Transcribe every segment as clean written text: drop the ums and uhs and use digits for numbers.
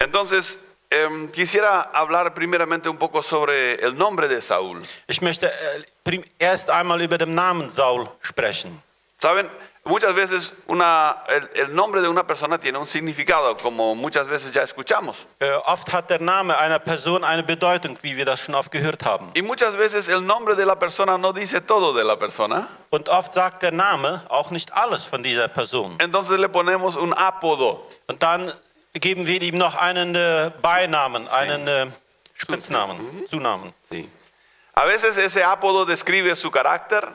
Entonces, quisiera hablar primeramente un poco sobre el nombre de Saúl. Ich möchte erst einmal über den Namen Saul sprechen. Saben, muchas veces el nombre de una persona tiene un significado, como muchas veces ya escuchamos. Oft hat der Name einer Person eine Bedeutung, wie wir das schon oft gehört haben. Y muchas veces el nombre de la persona no dice todo de la persona. Und oft sagt der Name auch nicht alles von dieser Person. Entonces le ponemos un apodo. Und dann geben wir ihm noch einen Beinamen, einen Spitznamen, Zunamen. Sí. A veces ese apodo describe su carácter.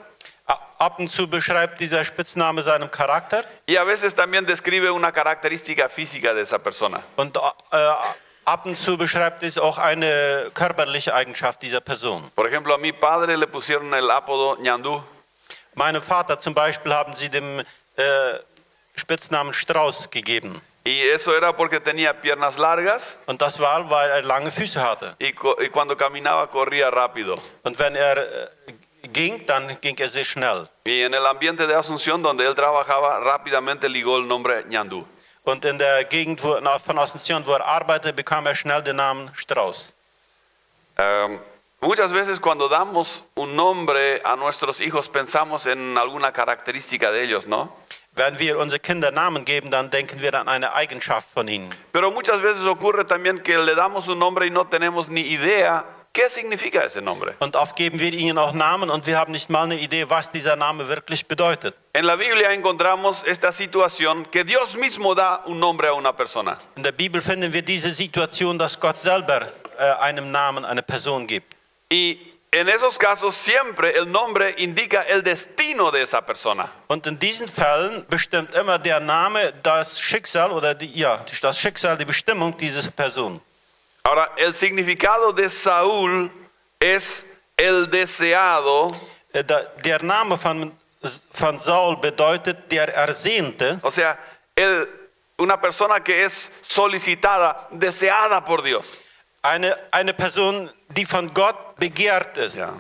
Ab und zu beschreibt dieser Spitzname seinen Charakter. Y a veces también describe una característica física de esa persona. Und ab und zu beschreibt es auch eine körperliche Eigenschaft dieser Person. Por ejemplo, a mi padre le pusieron el apodo Ñandú. Meinem Vater zum Beispiel haben sie dem Spitznamen Strauß gegeben. Y eso era porque tenía piernas largas Und das war, weil lange Füße hatte. y cuando caminaba corría rápido. Und wenn ging, dann ging sehr schnell. Y en el ambiente de Asunción, donde él trabajaba, rápidamente ligó el nombre Ñandú. Und in der Gegend von Asunción, wo arbeitete, bekam schnell den Namen Strauß. Muchas veces cuando damos un nombre a nuestros hijos pensamos en alguna característica de ellos, ¿no? Wenn wir unsere Kinder Namen geben, dann denken wir an eine Eigenschaft von ihnen. Pero muchas veces ocurre también que le damos un nombre y no tenemos ni idea qué significa ese nombre. Und oft geben wir ihnen auch Namen und wir haben nicht mal eine Idee, was dieser Name wirklich bedeutet. En la Biblia encontramos esta situación que Dios mismo da un nombre a una persona. In der Bibel finden wir diese Situation, dass Gott selber einem Namen eine Person gibt. Y en esos casos siempre el nombre indica el destino de esa persona. Und in diesen Fällen bestimmt immer der Name das Schicksal oder das Schicksal, die Bestimmung dieser Person. Ahora, el significado de Saúl es el deseado. Der Name von Saul bedeutet der Ersehnte. O sea, una persona que es solicitada, deseada por Dios. Eine Person, die von Gott begehrt ist. Ja.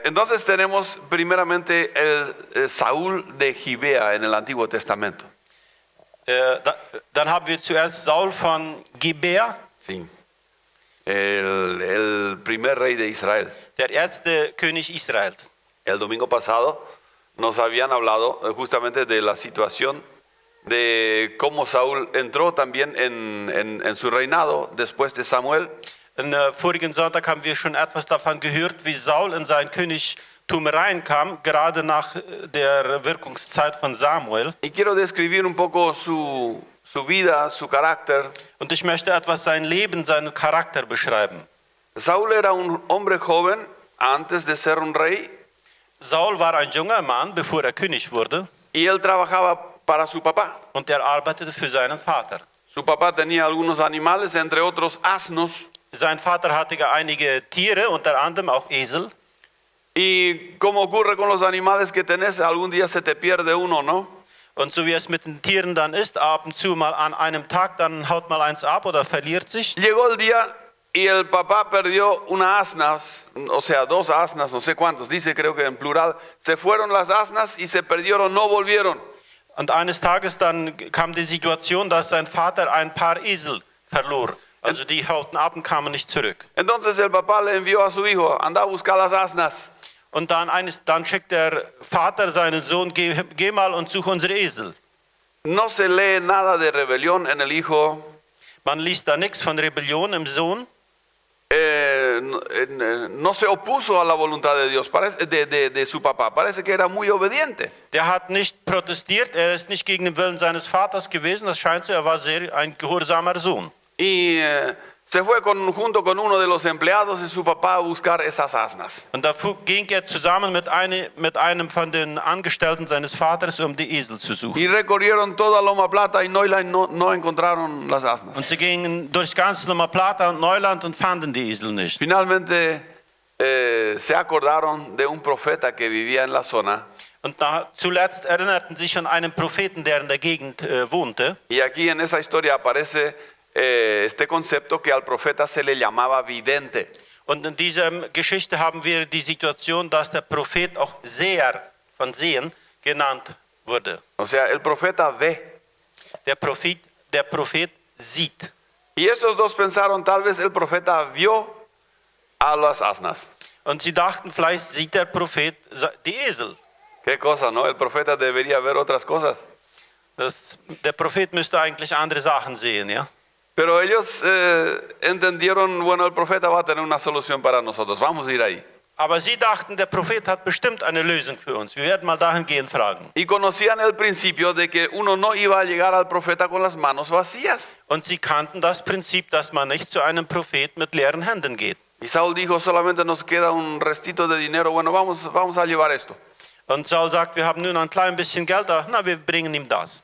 Entonces tenemos primeramente el Saúl de Gibea en el Antiguo Testamento. Dann haben wir zuerst Saul von Gibea. Sí. El primer rey de Israel. Der erste König Israels. El domingo pasado nos habían hablado justamente de la situación de cómo Saúl entró también en su reinado después de Samuel. Vorigen Sonntag haben wir schon etwas davon gehört, wie Saul in sein Königtum reinkam, gerade nach der Wirkungszeit von Samuel. Y quiero describir un poco su vida, su carácter. Und ich möchte etwas sein Leben, seinen Charakter beschreiben. Saúl era un hombre joven antes de ser un rey. Saul war ein junger Mann, bevor er König wurde. Y él trabajaba para su papá. Und er arbeitete für seinen Vater. Su papá tenía algunos animales, entre otros asnos. Sein Vater hatte einige Tiere, unter anderem auch Esel. Y como ocurre con los animales que tenés, algún día se te pierde uno, ¿no? Und so wie es mit den Tieren dann ist, ab und zu mal an einem Tag, dann haut mal eins ab oder verliert sich. Llegó el día y el papá perdió una asnas, o sea, dos asnas, no sé cuántos, dice creo que en plural. Se fueron las asnas y se perdieron, no volvieron. Und eines Tages dann kam die Situation, dass sein Vater ein paar Esel verlor. Also die hauten ab und kamen nicht zurück. Entonces el papá le envió a su hijo, anda a buscar las asnas. Und dann schickt der Vater seinen Sohn, geh mal und such unsere Esel. No se lee nada de rebelión en el hijo. Man liest da nichts von Rebellion im Sohn. No se opuso a la voluntad de Dios, de su papá. Parece que era muy obediente. Der hat nicht protestiert, er ist nicht gegen den Willen seines Vaters gewesen. Das scheint so, er war ein gehorsamer Sohn. Y se fue junto con uno de los empleados de su papá a buscar esas asnas. Und da ging er zusammen mit einem von den Angestellten seines Vaters, um die Esel zu suchen. Y recorrieron toda Loma Plata y no encontraron las asnas. Und sie gingen durch ganz Loma Plata und Neuland und fanden die Esel nicht. Finalmente se acordaron de un profeta que vivía en la zona. Und zuletzt erinnerten sich an einen Propheten, der in der Gegend wohnte. Y aquí en esa historia aparece este concepto que al profeta se le llamaba vidente. Und in dieser Geschichte haben wir die Situation, dass der Prophet auch Seher von Sehen genannt wurde. O sea, el profeta ve. Der Prophet sieht. Y estos dos pensaron, tal vez el profeta vio a las asnas. Und sie dachten, vielleicht sieht der Prophet die Esel. Qué cosa, ¿no? El profeta debería ver otras cosas. Der Prophet müsste eigentlich andere Sachen sehen, ja. Pero ellos entendieron, bueno, el profeta va a tener una solución para nosotros. Vamos a ir ahí. Aber sie dachten, der Prophet hat bestimmt eine Lösung für uns. Wir werden mal dahingehend fragen. Y conocían el principio de que uno no iba a llegar al profeta con las manos vacías. Und sie kannten das Prinzip, dass man nicht zu einem Prophet mit leeren Händen geht. Y Saúl dijo, solamente nos queda un restito de dinero. Bueno, vamos a llevar esto. Und Saul sagt, wir haben nun ein klein bisschen Geld da. Na, wir bringen ihm das.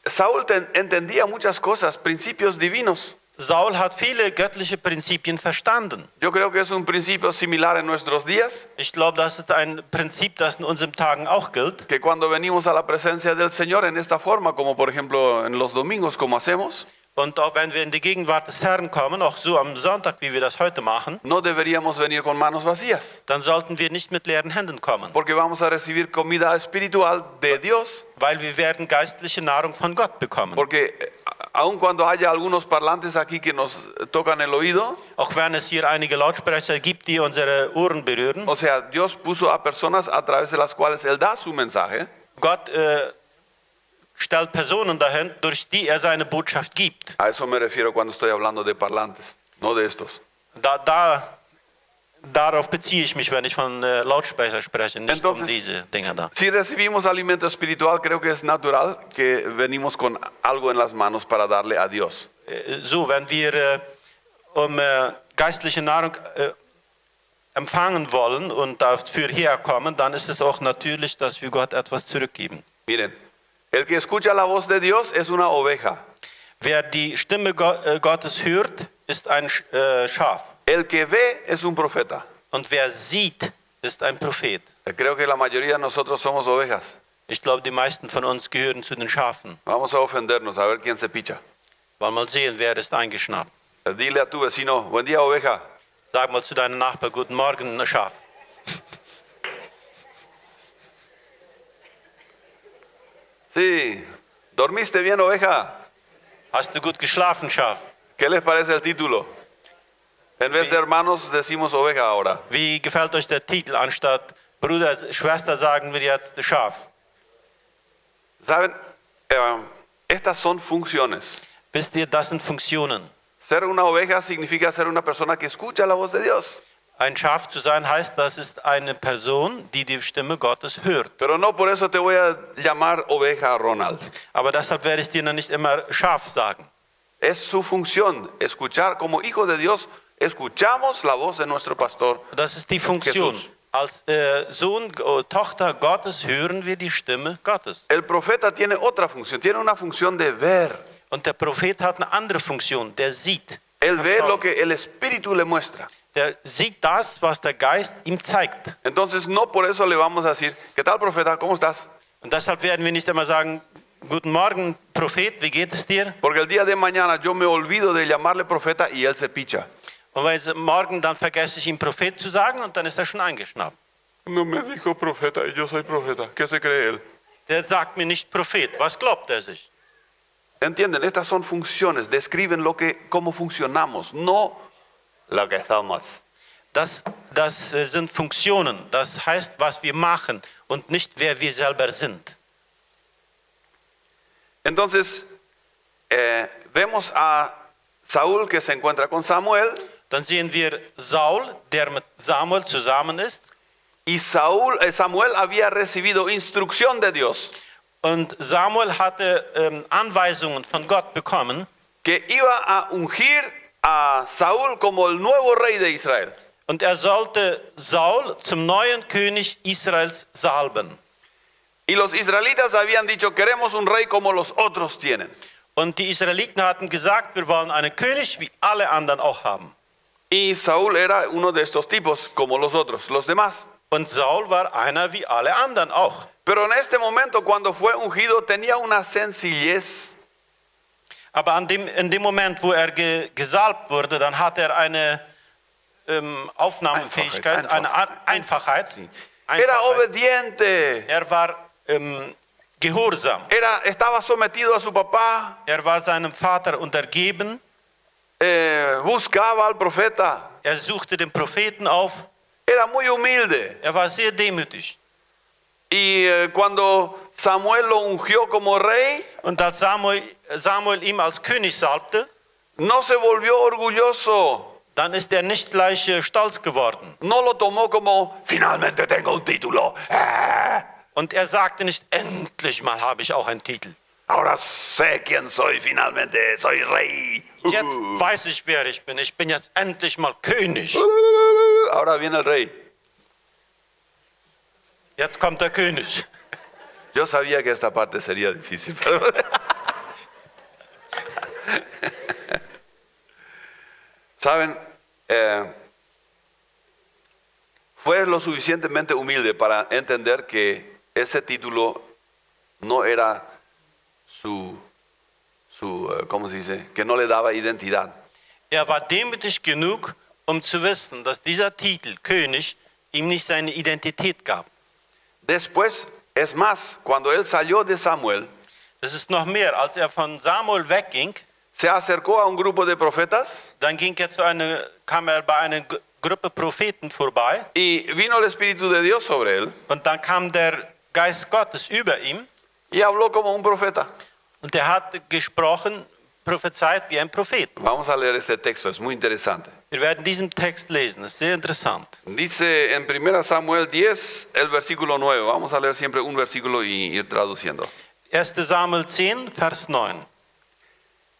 Saúl entendía muchas cosas, principios divinos. Saul hat viele göttliche Prinzipien verstanden. Yo creo que es un principio similar en nuestros días, Ich glaube, das ist ein Prinzip, das in unseren Tagen auch gilt. que cuando venimos a la presencia del Señor en esta forma, como por ejemplo en los domingos, como hacemos, Und auch wenn wir in die Gegenwart des Herrn kommen, auch so am Sonntag, wie wir das heute machen, no deberíamos venir con manos vacías, dann sollten wir nicht mit leeren Händen kommen. porque vamos a recibir comida espiritual de Dios, Weil wir werden geistliche Nahrung von Gott bekommen. porque aun cuando haya algunos parlantes aquí que nos tocan el oído, Auch wenn es hier einige Lautsprecher gibt, die unsere Ohren berühren. o sea, Dios puso a personas a través de las cuales Él da su mensaje, Gott stellt Personen dahin, durch die er seine Botschaft gibt. a eso me refiero cuando estoy hablando de parlantes, no de estos. Darauf beziehe ich mich, wenn ich von Lautsprecher spreche, nicht Entonces, um diese Dinger da. Si recibimos alimento espiritual, creo que es natural que venimos con algo en las manos para darle a Dios. So, wenn wir geistliche Nahrung empfangen wollen und dafür herkommen, dann ist es auch natürlich, dass wir Gott etwas zurückgeben. Miren, el que escucha la voz de Dios es una oveja. Wer die Stimme Gottes hört, ist ein Schaf. El que ve es un profeta. Und wer sieht, ist ein Prophet. Creo que la mayoría de nosotros somos ovejas. Ich glaube, die meisten von uns gehören zu den Schafen. Vamos a ofendernos, a ver quién se picha. Wollen mal sehen, wer ist eingeschnappt. Dile a tu vecino, buen día oveja. Sag mal zu deinem Nachbar, guten Morgen, Schaf. Sí, ¿dormiste bien oveja? Hast du gut geschlafen, Schaf? ¿Qué les parece el título? En vez de hermanos decimos oveja ahora. Wie gefällt euch der Titel? Anstatt Bruder, Schwester sagen wir jetzt Schaf. Saben, estas son funciones. Wisst ihr, das sind Funktionen. Ser una oveja significa ser una persona que escucha la voz de Dios. Ein Schaf zu sein heißt, das ist eine Person, die die Stimme Gottes hört. Pero no por eso te voy a llamar oveja, Ronald. Aber deshalb werde ich dir dann nicht immer Schaf sagen. Es su función escuchar, como hijo de Dios, escuchamos la voz de nuestro pastor. Das ist die Funktion. Jesus. Als Sohn, Tochter Gottes hören wir die Stimme Gottes. El profeta tiene otra función, tiene una función de ver. Und der Prophet hat eine andere Funktion, der sieht. Él ve lo que el Espíritu le muestra. Der sieht das, was der Geist ihm zeigt. Entonces no por eso le vamos a decir, ¿qué tal profeta? ¿Cómo estás? Und deshalb werden wir nicht immer sagen, guten Morgen, Prophet, wie geht es dir? Porque el día de mañana yo me olvido de llamarle profeta y él se picha. Und weil morgen dann vergesse ich ihm Prophet zu sagen und dann ist er schon eingeschnappt. No me dijo profeta y yo soy profeta. ¿Qué se cree él? Der sagt mir nicht Prophet. Was glaubt er sich? Entienden, estas son funciones, describen cómo funcionamos, no lo que somos. Das sind Funktionen. Das heißt, was wir machen und nicht, wer wir selber sind. Entonces, vemos a Saúl que se encuentra con Samuel. Dann sehen wir Saul, der mit Samuel zusammen ist. Y Samuel había recibido instrucción de Dios Und Samuel hatte Anweisungen von Gott bekommen, que iba a ungir a Saúl como el nuevo rey de Israel. und er sollte Saul zum neuen König Israels salben. Y los israelitas habían dicho, queremos un rey como los otros tienen. Und die Israeliten hatten gesagt, wir wollen einen König, wie alle anderen auch haben. Y Saúl era uno de estos tipos, como los otros, los demás. Und Saul war einer wie alle anderen auch. Pero en este momento, cuando fue ungido, tenía una sencillez. Aber in dem Moment, wo er gesalbt wurde, dann hat er eine Aufnahmefähigkeit, eine Einfachheit. Era obediente. Er war gehorsam. Estaba sometido a su papá, War seinem Vater untergeben. buscaba al profeta, Suchte den Propheten auf. era muy humilde. War sehr demütig. Y cuando Samuel lo ungió como rey, Und als Samuel ihm als König salbte, no se volvió orgulloso, dann ist nicht gleich stolz geworden. no lo tomó como, finalmente tengo un título, Und sagte nicht, endlich mal habe ich auch einen Titel. ahora sé quién soy, finalmente soy rey. Jetzt weiß ich, wer ich bin. Ich bin jetzt endlich mal König. Ahora viene el rey. Jetzt kommt der König. Yo sabía que esta parte sería difícil. Saben, fue lo suficientemente humilde para entender que ese título no era ¿cómo se dice? Que no le daba identidad. War demütig genug, zu wissen, dass dieser Titel König ihm nicht seine Identität gab. Después, es más, cuando él salió de Samuel, Das ist noch mehr, als von Samuel wegging, se acercó a un grupo de profetas dann kam bei einer Gruppe Propheten vorbei y vino el Espíritu de Dios sobre él und dann kam der Geist Gottes über ihm y habló como un profeta. und hat gesprochen, prophezeit wie ein Prophet. Vamos a leer este texto, es muy interesante. Wir werden diesen Text lesen, das ist sehr interessant. Dice en 1 Samuel 10, el versículo 9. Vamos a leer siempre un versículo y ir traduciendo. 1. Samuel 10, Vers 9.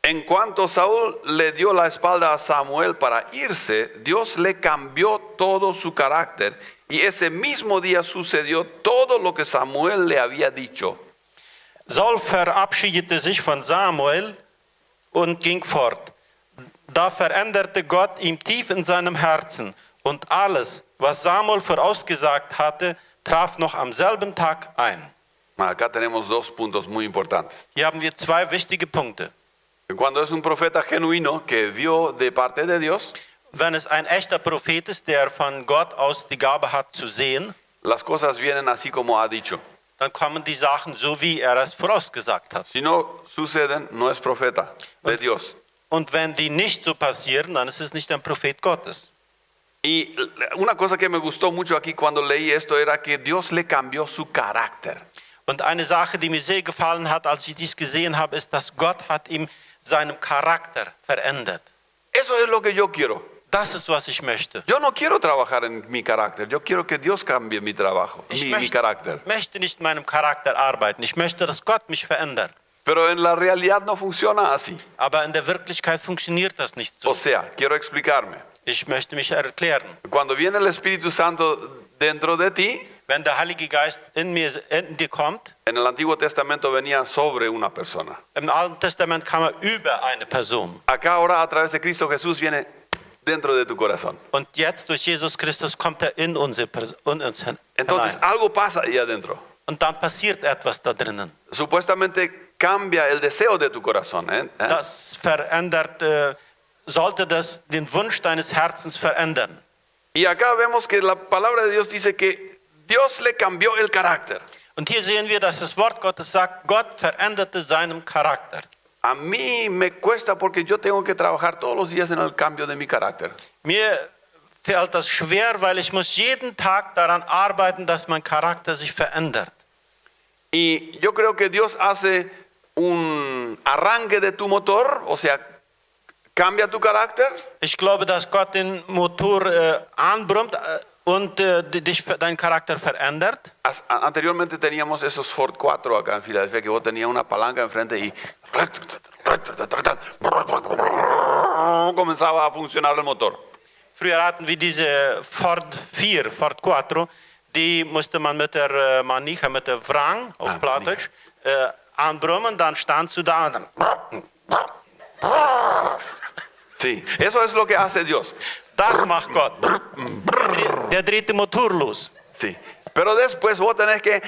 En cuanto Saúl le dio la espalda a Samuel para irse, Dios le cambió todo su carácter y ese mismo día sucedió todo lo que Samuel le había dicho. Saul verabschiedete sich von Samuel und ging fort. Da veränderte Gott ihm tief in seinem Herzen und alles, was Samuel vorausgesagt hatte, traf noch am selben Tag ein. Acá tenemos dos puntos muy importantes. Hier haben wir zwei wichtige Punkte. Cuando es un profeta genuino que vio de parte de Dios, Wenn es ein echter Prophet ist, der von Gott aus die Gabe hat zu sehen, las cosas vienen así como ha dicho. dann kommen die Sachen so, wie es vorausgesagt hat. Si no suceden, no es profeta de Dios. Und wenn die nicht so passieren, dann ist es nicht ein Prophet Gottes. Y una cosa que me gustó mucho aquí cuando leí esto era que Dios le cambió su carácter. Und eine Sache, die mir sehr gefallen hat, als ich dies gesehen habe, ist, dass Gott hat ihm seinen Charakter verändert. Eso es lo que yo quiero. Das ist, was ich möchte. Yo no quiero trabajar en mi carácter, yo quiero que Dios cambie mi trabajo, Ich mi carácter. möchte nicht in meinem Charakter arbeiten. Ich möchte, dass Gott mich verändert. Pero en la realidad no funciona así. Aber in der Wirklichkeit funktioniert das nicht so. O sea, quiero explicarme. Ich möchte mich erklären. Cuando viene el Espíritu Santo dentro de ti, Wenn der Heilige Geist in dir kommt, en el Antiguo Testamento venía sobre una persona. im Alten Testament kam über eine Person. Acá ahora a través de Cristo Jesús viene dentro de tu corazón. Und jetzt durch Jesus Christus kommt in uns hinein. Entonces algo pasa ahí adentro. Und dann passiert etwas da drinnen. Supuestamente cambia el deseo de tu corazón. Das verändert, sollte das den Wunsch deines Herzens verändern. Y acá vemos que la palabra de Dios dice que Dios le cambió el carácter. Und hier sehen wir, dass das Wort Gottes sagt, Gott veränderte seinen Charakter. A mí me cuesta porque yo tengo que trabajar todos los días en el cambio de mi carácter. Mir fällt das schwer, weil ich muss jeden Tag daran arbeiten, dass mein Charakter sich verändert. Y yo creo que Dios hace un arranque de tu motor, o sea, cambia tu carácter. Ich glaube, dass Gott den Motor anbrummt und deinen Charakter verändert. Anteriormente teníamos esos Ford 4 acá en Filadelfia, que vos tenías una palanca enfrente y comenzaba a funcionar el motor. Früher hatten wir diese Ford 4, Ford 4, die musste man mit der Manija, mit der Wrang auf Plattdeutsch anbrummen, dann standst du da und dann. Sí, eso es lo que hace Dios. Das macht Gott. Der dreht den Motor los. Sí. Pero después vos tenés que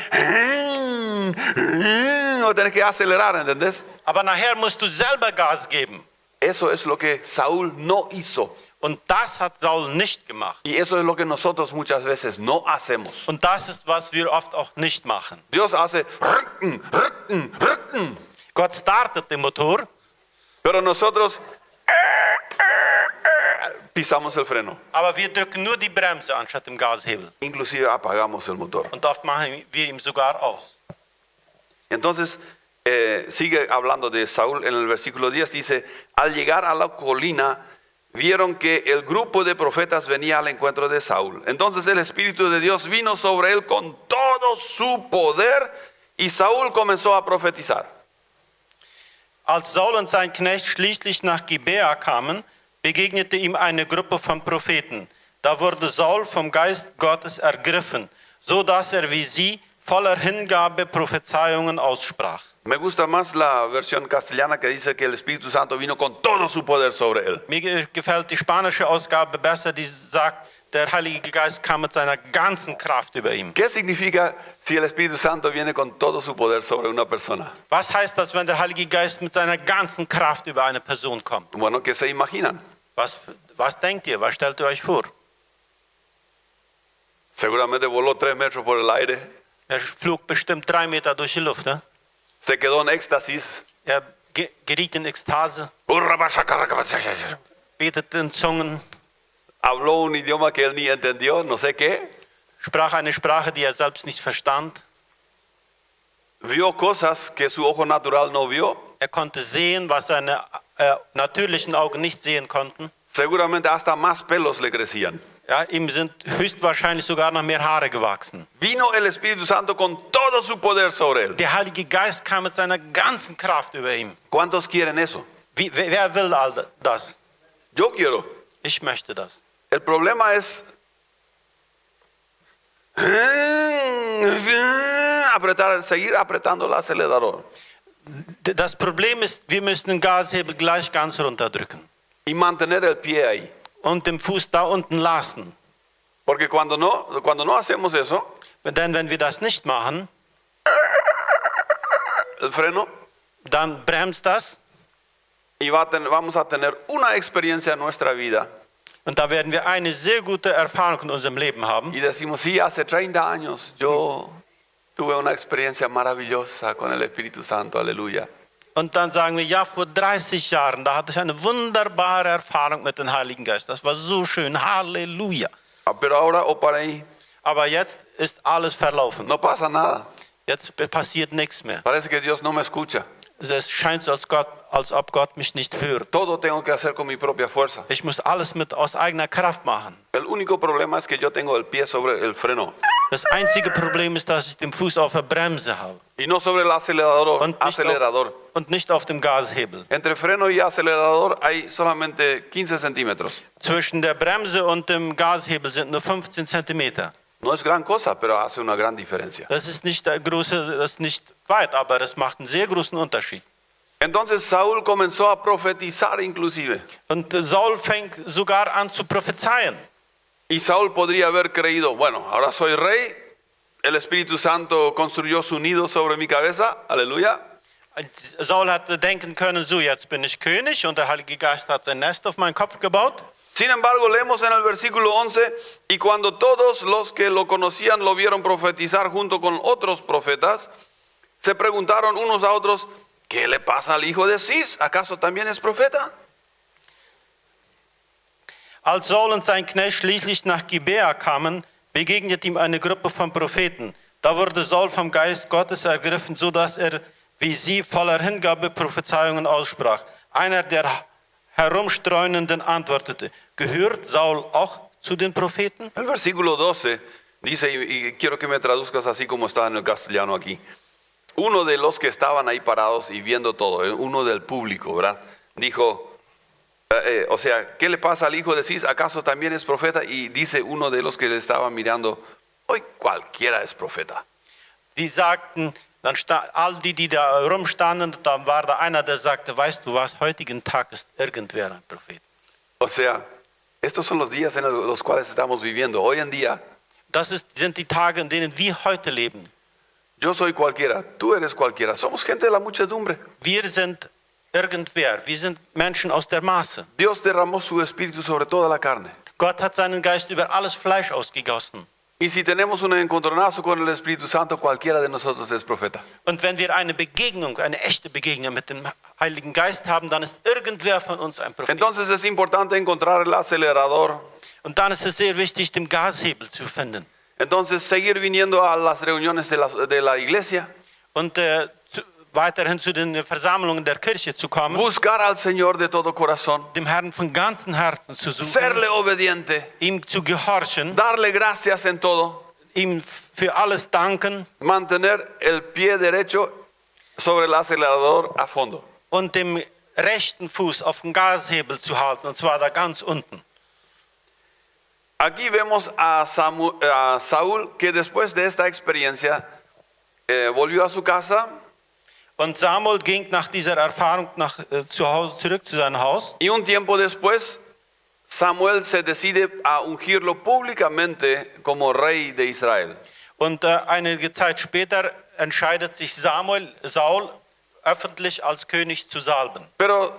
acelerar, ¿entendés? Aber nachher musst du selber Gas geben. Eso es lo que Saúl no hizo. Und das hat Saul nicht gemacht. Y eso es lo que nosotros muchas veces no hacemos. Und das ist, was wir oft auch nicht machen. Dios hace, Gott startet den Motor, pero nosotros pisamos el freno. aber wir drücken nur die Bremse anstatt dem Gashebel. Inclusive apagamos el motor. Und oft machen wir ihn sogar aus. Entonces, sigue hablando de Saúl en el versículo 10, dice, al llegar a la colina, vieron que el grupo de profetas venía al encuentro de Saúl. Entonces el Espíritu de Dios vino sobre él con todo su poder y Saúl comenzó a profetizar. Als Saul und sein Knecht schließlich nach Gibea kamen, begegnete ihm eine Gruppe von Propheten. Da wurde Saul vom Geist Gottes ergriffen, so dass wie sie voller Hingabe Prophezeiungen aussprach. Me gusta más la versión castellana que dice que el Espíritu Santo vino con todo su poder sobre él. Mir gefällt die spanische Ausgabe besser, die sagt, der Heilige Geist kam mit seiner ganzen Kraft über ihn. ¿Qué significa si el Espíritu Santo viene con todo su poder sobre una persona? Was heißt das, wenn der Heilige Geist mit seiner ganzen Kraft über eine Person kommt? Bueno, ¿qué se imaginan? Was denkt ihr? Was stellt ihr euch vor? Seguramente voló 3 metros por el aire, Er flog bestimmt 3 Meter durch die Luft. Ne? se quedó en éxtasis. Er geriet in Ekstase, betete in Zungen, Habló un idioma que él ni entendió, no sé qué. sprach eine Sprache, die er selbst nicht verstand. Vio cosas que su ojo natural no vio. Er konnte sehen, was seine natürlichen Augen nicht sehen konnten. Seguramente hasta más pelos le crecían. Ja, ihm sind höchstwahrscheinlich sogar noch mehr Haare gewachsen. Vino el Espíritu Santo con todo su poder sobre él. Der Heilige Geist kam mit seiner ganzen Kraft über ihn. ¿Cuántos quieren eso? Wer will all das? Yo quiero. Ich möchte das. El problema es seguir apretando el acelerador Das Problem ist, wir müssen den Gashebel gleich ganz runterdrücken y mantener el pie ahí. und den Fuß da unten lassen. Porque cuando no hacemos eso, Denn wenn wir das nicht machen, el freno, dann bremst das y vamos a tener una experiencia en nuestra vida. und da werden wir eine sehr gute Erfahrung in unserem Leben haben. Y decimos, sí, hace 30 años yo tuve una experiencia maravillosa con el Espíritu Santo, aleluya. Und dann sagen wir, ja, vor 30 Jahren, da hatte ich eine wunderbare Erfahrung mit dem Heiligen Geist. Das war so schön, Halleluja. Pero ahora o para ahí, Aber jetzt ist alles verlaufen. no pasa nada. Jetzt passiert nichts mehr. Parece que Dios no me escucha. Es scheint so, als ob Gott mich nicht hört. Todo tengo que hacer con mi propia fuerza. Ich muss alles aus eigener Kraft machen. El único problema es que yo tengo el pie sobre el freno Das einzige Problem ist, dass ich den Fuß auf der Bremse habe y no sobre el acelerador. und nicht auf dem Gashebel. Entre freno y acelerador hay solamente 15 centímetros. Zwischen der Bremse und dem Gashebel sind nur 15 Zentimeter. No es gran cosa, pero hace una gran diferencia. Das ist nicht weit, aber das macht einen sehr großen Unterschied. Entonces Saúl comenzó a profetizar inclusive. Und Saul fängt sogar an zu prophezeien. Y Saúl podría haber creído, bueno, ahora soy rey, el Espíritu Santo construyó su nido sobre mi cabeza, aleluya. Saul hatte denken können, so jetzt bin ich König und der Heilige Geist hat sein Nest auf meinen Kopf gebaut. Sin embargo, leemos en el versículo 11, y cuando todos los que lo conocían lo vieron profetizar junto con otros profetas, se preguntaron unos a otros, ¿qué le pasa al hijo de Cis? ¿Acaso también es profeta? Als Saul und sein Knecht schließlich nach Gibea kamen, begegnete ihm eine Gruppe von Propheten. Da wurde Saul vom Geist Gottes ergriffen, so dass wie sie voller Hingabe Prophezeiungen aussprach. Einer der Herumstreunenden antwortete, gehört Saul auch zu den Propheten? El versículo 12 dice, y quiero que me traduzcas así como está en el castellano aquí. Uno de los que estaban ahí parados y viendo todo, uno del público, ¿verdad? Dijo, o sea, ¿qué le pasa al hijo de Cis? ¿Acaso también es profeta? Y dice uno de los que le estaban mirando, hoy cualquiera es profeta. Die sagten, all die da rumstanden, da war da einer, der sagte, weißt du was, heutigen Tag ist irgendwer ein Prophet. O sea, estos son los días en los cuales estamos viviendo. Hoy en día, Sind die Tage, in denen wir heute leben. yo soy cualquiera, tú eres cualquiera. Somos gente de la muchedumbre. Wir sind irgendwer. Wir sind Menschen aus der Maße. Dios derramó su espíritu sobre toda la carne. Gott hat seinen Geist über alles Fleisch ausgegossen. Y si tenemos un encontronazo con el Espíritu Santo, cualquiera de nosotros es profeta. Und wenn wir eine Begegnung, eine echte Begegnung mit dem Heiligen Geist haben, dann ist irgendwer von uns ein Prophet. Entonces es importante encontrar el acelerador. Und dann ist es sehr wichtig, den Gashebel zu finden. Entonces seguir viniendo a las reuniones de la iglesia. Und weiterhin zu den Versammlungen der Kirche zu kommen. Buscar al Señor de todo corazón. Dem Herrn von ganzem Herzen zu suchen. Serle obediente. Ihm zu gehorchen. Darle gracias en todo. Ihm für alles danken. Mantener el pie derecho sobre el acelerador a fondo. Und dem rechten Fuß auf den Gashebel zu halten. Und zwar da ganz unten. Aquí vemos a Saúl que después de esta experiencia volvió a su casa. Und Samuel ging nach dieser Erfahrung zu Hause zurück zu seinem Haus. Y un tiempo después, Samuel se decide a ungirlo públicamente como rey de Israel. Und einige Zeit später entscheidet sich Saul öffentlich als König zu salben. Pero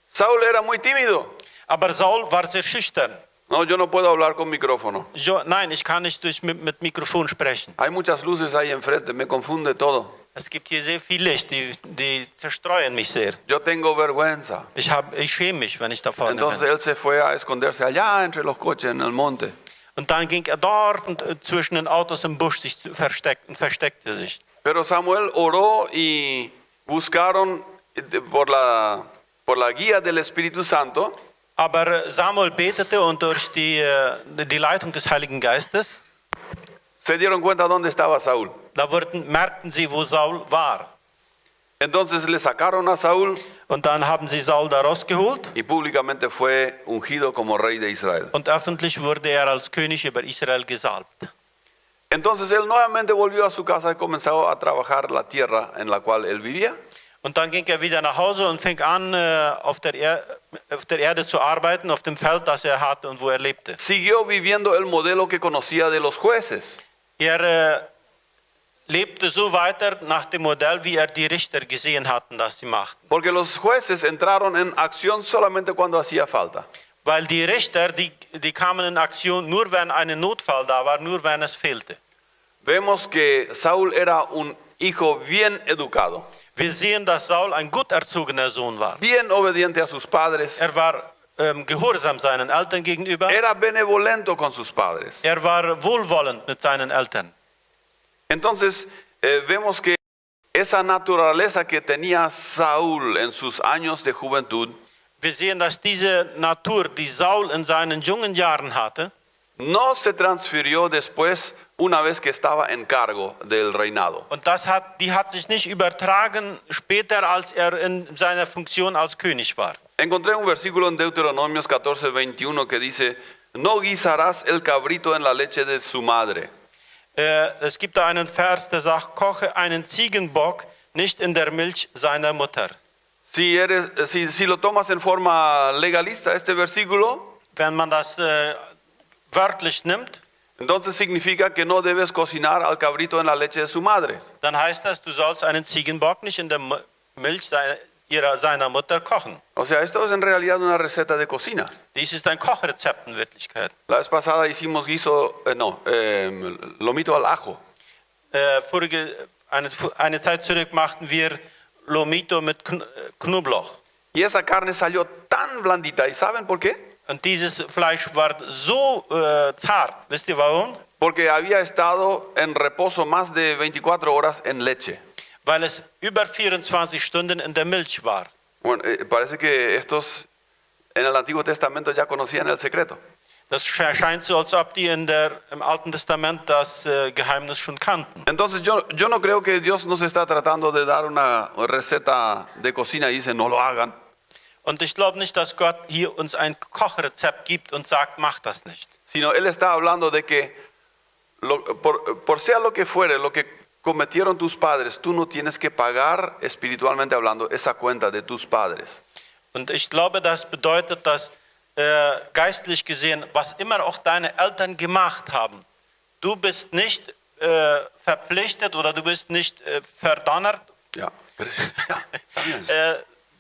Saúl era muy tímido. Aber Saul war sehr schüchtern. No, yo no puedo hablar con micrófono. Nein, ich kann nicht mit Mikrofon sprechen. Hay muchas luces ahí enfrente, me confunde todo. Es gibt hier sehr viel Licht, die zerstreuen mich sehr. Yo tengo vergüenza. Ich schäme mich, wenn ich da vorne Entonces bin. él se fue a esconderse allá entre los coches en el monte. Und dann ging er dort und zwischen den Autos im Busch sich versteckte sich. Pero Samuel oró y buscaron por la guía del Espíritu Santo. Aber Samuel betete und durch die Leitung des Heiligen Geistes, Se dieron cuenta dónde estaba Saúl. da merkten sie, wo Saul war. Entonces le sacaron a Saúl Und dann haben sie Saul da rausgeholt y públicamente fue ungido como rey de Israel. und öffentlich wurde er als König über Israel gesalbt. Entonces él nuevamente volvió a su casa y comenzó a trabajar la tierra en la cual él vivía. Und dann ging er wieder nach Hause und fing an, auf der Erde zu arbeiten, auf dem Feld, das er hatte und wo er lebte. Siguió viviendo el modelo que conocía de los jueces. Er lebte so weiter nach dem Modell, wie er die Richter gesehen hatten, dass sie machten. Porque los jueces entraron en acción solamente cuando hacía falta. Weil die Richter, die kamen in Aktion nur, wenn ein Notfall da war, nur wenn es fehlte. Vemos que Saúl era un hijo bien educado, Wir sehen, dass Saul ein gut erzogener Sohn war. bien obediente a sus padres. Er war gehorsam seinen Eltern gegenüber. Era benevolento con sus padres. Er war wohlwollend mit seinen Eltern. Entonces vemos que esa naturaleza que tenía Saúl en sus años de juventud Wir sehen, dass diese Natur, die Saul in seinen jungen Jahren hatte, no se transfirió después una vez que estaba en cargo del reinado. und die hat sich nicht übertragen später, als er in seiner Funktion als König war. Encontré un versículo en Deuteronomios 14:21 que dice: No guisarás el cabrito en la leche de su madre. Es gibt da einen Vers, der sagt, koche einen Ziegenbock nicht in der Milch seiner Mutter. Si lo tomas en forma legalista este versículo, Wenn man das wörtlich nimmt, entonces significa que no debes cocinar al cabrito en la leche de su madre. dann heißt das, du sollst einen Ziegenbock nicht in der Milch seiner Mutter kochen. O sea, esto es en realidad una receta de cocina. Dies ist ein Kochrezept in Wirklichkeit. La vez pasada hicimos lomito al ajo. Eine Zeit zurück machten wir Lomito mit Knoblauch. Y esa carne salió tan blandita. ¿Y saben por qué? Und dieses Fleisch war so zart. Wisst ihr warum? Porque había estado en reposo más de 24 horas en leche. Weil es über 24 Stunden in der Milch war. Bueno, parece que estos en el Antiguo Testamento ya conocían el secreto. Das scheint so, als ob die im Alten Testament das Geheimnis schon kannten. Entonces yo no creo que Dios nos está tratando de dar una receta de cocina y dice no lo hagan. Und ich glaube nicht, dass Gott hier uns ein Kochrezept gibt und sagt, mach das nicht. Sino Él está hablando de que por sea lo que fuere, lo que cometieron tus padres, tú no tienes que pagar espiritualmente hablando esa cuenta de tus padres. Und ich glaube, das bedeutet, dass geistlich gesehen, was immer auch deine Eltern gemacht haben, du bist nicht verpflichtet oder du bist nicht verdonnert, Ja.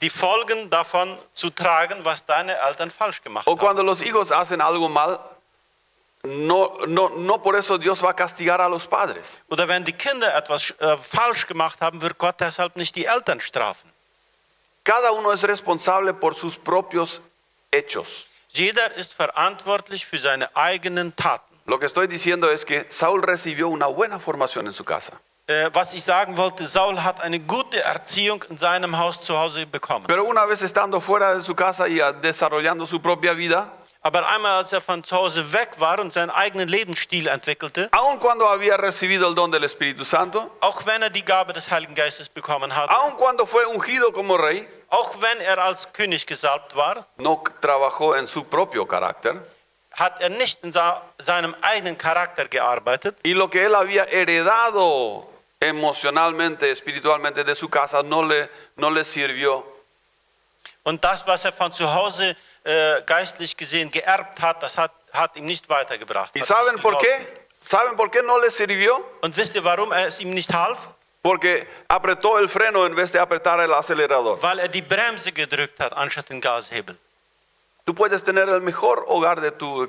die Folgen davon zu tragen, was deine Eltern falsch gemacht O haben. cuando los hijos hacen algo mal, no por eso Dios va a castigar a los padres. Oder wenn die Kinder etwas falsch gemacht haben, wird Gott deshalb nicht die Eltern strafen. Cada uno es responsable por sus propios hechos. Jeder ist verantwortlich für seine eigenen Taten. Lo que estoy diciendo es que Saúl recibió una buena formación en su casa. Was ich sagen wollte, Saul hat eine gute Erziehung in seinem Haus zu Hause bekommen. Pero una vez estando fuera de su casa y desarrollando su propia vida, Aber einmal, als von zu Hause weg war und seinen eigenen Lebensstil entwickelte, aun cuando había recibido el don del Espíritu Santo, auch wenn die Gabe des Heiligen Geistes bekommen hat, aun cuando fue ungido como rey, auch wenn als König gesalbt war, no trabajó en su propio carácter. hat nicht in seinem eigenen Charakter gearbeitet. Y lo que él había heredado emocionalmente, espiritualmente de su casa, no le sirvió. Und das, was von zu Hause geistlich gesehen geerbt hat, das hat ihm nicht weitergebracht. ¿Y Hat saben nicht por geholfen. qué? ¿Saben por qué no le sirvió? Und wisst ihr, warum es ihm nicht half? Porque apretó el freno en vez de apretar el acelerador. Weil die Bremse gedrückt hat, anstatt den Gashebel. Tú puedes tener el mejor hogar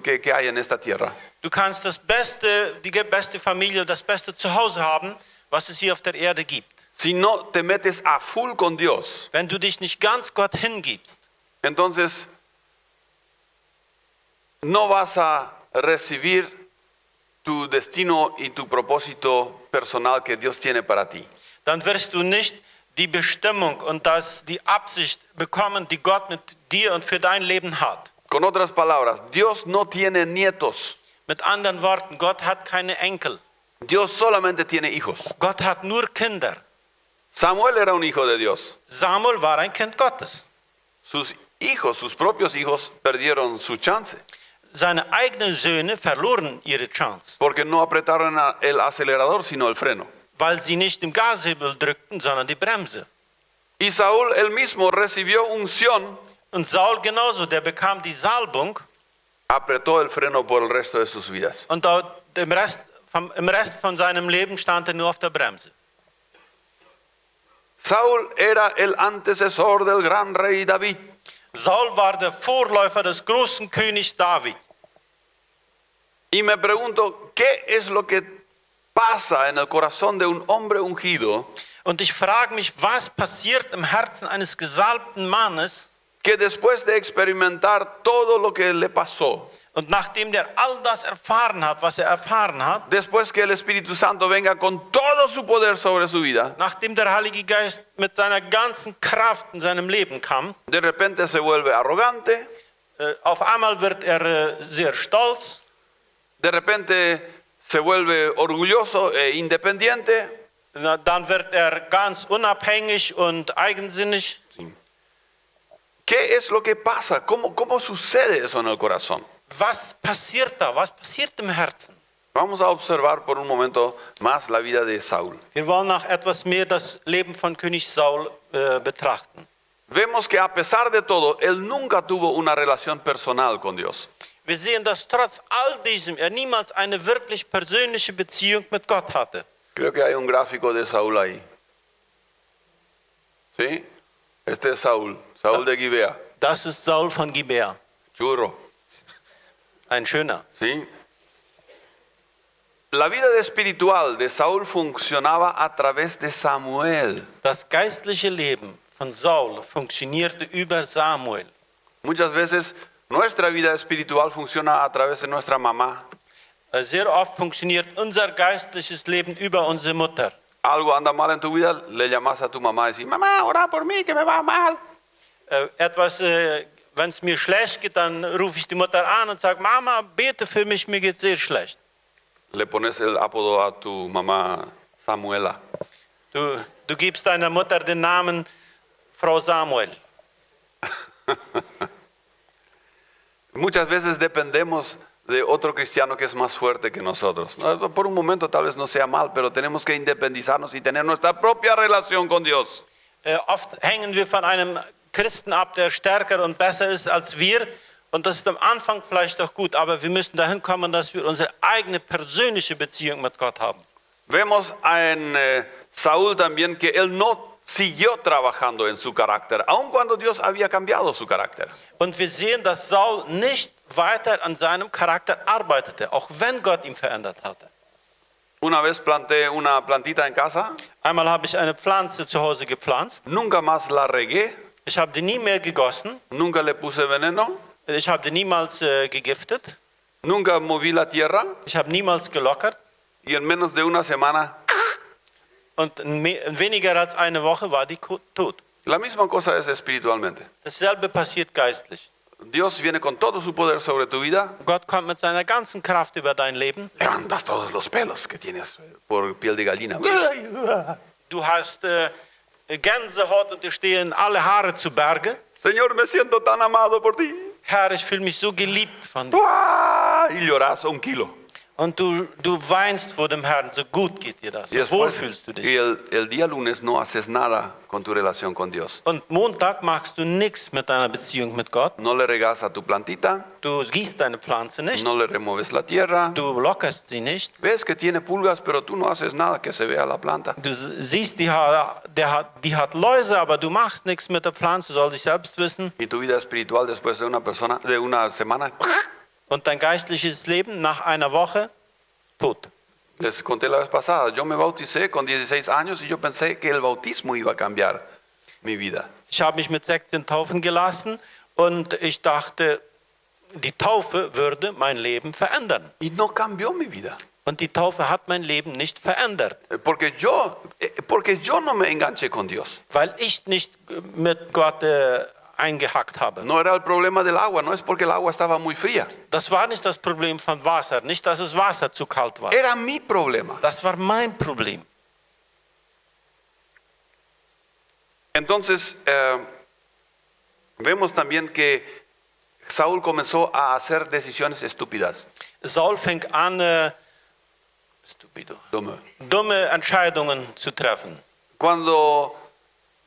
que hay en esta tierra. Du kannst die beste Familie, das beste Zuhause haben, was es hier auf der Erde gibt. Si no te metes a full con Dios, Wenn du dich nicht ganz Gott hingibst, entonces no vas a recibir tu destino y tu propósito personal que Dios tiene para ti. dann wirst du nicht die Bestimmung und die Absicht bekommen, die Gott mit dir und für dein Leben hat. Con otras palabras, Dios no tiene nietos. Mit anderen Worten, Gott hat keine Enkel. Dios solamente tiene hijos. Gott hat nur Kinder. Samuel era un hijo de Dios. Samuel war ein Kind Gottes. Sus hijos, sus propios hijos, perdieron su chance. Seine eigenen Söhne verloren ihre Chance, Porque no apretaron el acelerador, sino el freno. weil sie nicht den Gashebel drückten, sondern die Bremse. Y Saúl él mismo recibió unción, Und Saul genauso, der bekam die Salbung apretó el freno por el resto de sus vidas. und im Rest von seinem Leben stand er nur auf der Bremse. Saúl era el antecesor del gran rey David. Saul war der Vorläufer des großen Königs David. Y me pregunto, ¿qué es lo que pasa en el corazón de un hombre ungido Und ich frage mich, was passiert im Herzen eines gesalbten Mannes, que después de experimentar todo lo que le pasó, und nachdem der all das erfahren hat, was er erfahren hat, después que el Espíritu Santo venga con todo su poder sobre su vida, nachdem der Heilige Geist mit seiner ganzen Kraft in seinem Leben kam, de repente se vuelve arrogante, auf einmal wird er sehr stolz, de repente se vuelve orgulloso e independiente. dann wird er ganz unabhängig und eigensinnig. ¿Qué es lo que pasa? ¿Cómo sucede eso en el corazón? Was passiert da? Was passiert im Herzen? Vamos a observar por un momento más la vida de Saúl. Wir wollen noch etwas mehr das Leben von König Saul betrachten. Vemos que a pesar de todo, él nunca tuvo una relación personal con Dios. Wir sehen, dass trotz all diesem er niemals eine wirklich persönliche Beziehung mit Gott hatte. Creo que hay un gráfico de Saúl ahí. ¿Sí? Este es Saúl, Saúl de Gibea, Das ist Saul von Gibea, churro. ein schöner. ¿Sí? La vida espiritual de Saúl funcionaba a través de Samuel. Das geistliche Leben von Saul funktionierte über Samuel. Muchas veces nuestra vida espiritual funciona a través de nuestra mamá. Sehr oft funktioniert unser geistliches Leben über unsere Mutter. Algo anda mal en tu vida, le llamas a tu mamá y dices, mamá, ora por mí, que me va mal. Wenn es mir schlecht geht, dann rufe ich die Mutter an und sage, Mama, bete für mich, mir geht sehr schlecht. Le pones el apodo a tu mamá, Samuela. Du gibst deiner Mutter den Namen Frau Samuel. Muchas veces dependemos de otro cristiano que es más fuerte que nosotros. Por un momento tal vez no sea mal, pero tenemos que independizarnos y tener nuestra propia relación con Dios. Oft hängen wir von einem Christen ab, der stärker und besser ist als wir. Und das ist am Anfang vielleicht auch gut, aber wir müssen dahin kommen, dass wir unsere eigene persönliche Beziehung mit Gott haben. Vemos en Saúl también que él no siguió trabajando en su carácter, aun cuando Dios había cambiado su carácter. Und wir sehen, dass Saul nicht weiter an seinem Charakter arbeitete, auch wenn Gott ihn verändert hatte. Una vez planté una plantita en casa, Einmal habe ich eine Pflanze zu Hause gepflanzt. nunca más la regué, Ich habe die nie mehr gegossen. nunca le puse veneno, Ich habe die niemals gegiftet. nunca moví la tierra Ich habe niemals gelockert. y en menos de una semana Und in weniger als eine Woche war die tot. la misma cosa es espiritualmente. Dasselbe passiert geistlich. Dios viene con todo su poder sobre tu vida, Gott kommt mit seiner ganzen Kraft über dein Leben. levantas todos los pelos que tienes por piel de gallina. Du hast Gänsehaut und dir stehen alle Haare zu Berge. Señor, me siento tan amado por ti. Herr, ich fühle mich so geliebt von dir. Y lloras 1 kilo. Und du weinst vor dem Herrn, so gut geht dir das, Y, so wohl fühlst du dich. el día lunes no haces nada con tu relación con Dios. Und Montag machst du nichts mit deiner Beziehung mit Gott. No le regas a tu plantita, Du gießt deine Pflanze nicht, no le remueves la tierra. du lockerst sie nicht. Ves que tiene pulgas, pero tú no haces nada que se vea la planta. Du siehst, die hat Läuse, aber du machst nichts mit der Pflanze, soll dich selbst wissen. Y tu vida espiritual después de una semana, Und dein geistliches Leben nach einer Woche tot. les conté la vez pasada, yo me bauticé con 16 años y yo pensé que el bautismo iba a cambiar mi vida. Ich habe mich mit 16 taufen gelassen und ich dachte, die Taufe würde mein Leben verändern. Y no cambió mi vida. Und die Taufe hat mein Leben nicht verändert, Porque yo no me enganché con Dios. weil ich nicht mit Gott eingehackt habe. No era el problema del agua, no es porque el agua estaba muy fría. Das war nicht das Problem von Wasser, nicht, dass das Wasser zu kalt war. Era mi problema. Das war mein Problem. Entonces, vemos también que Saúl comenzó a hacer decisiones estúpidas. Saul fing an, dumme Entscheidungen zu treffen. Cuando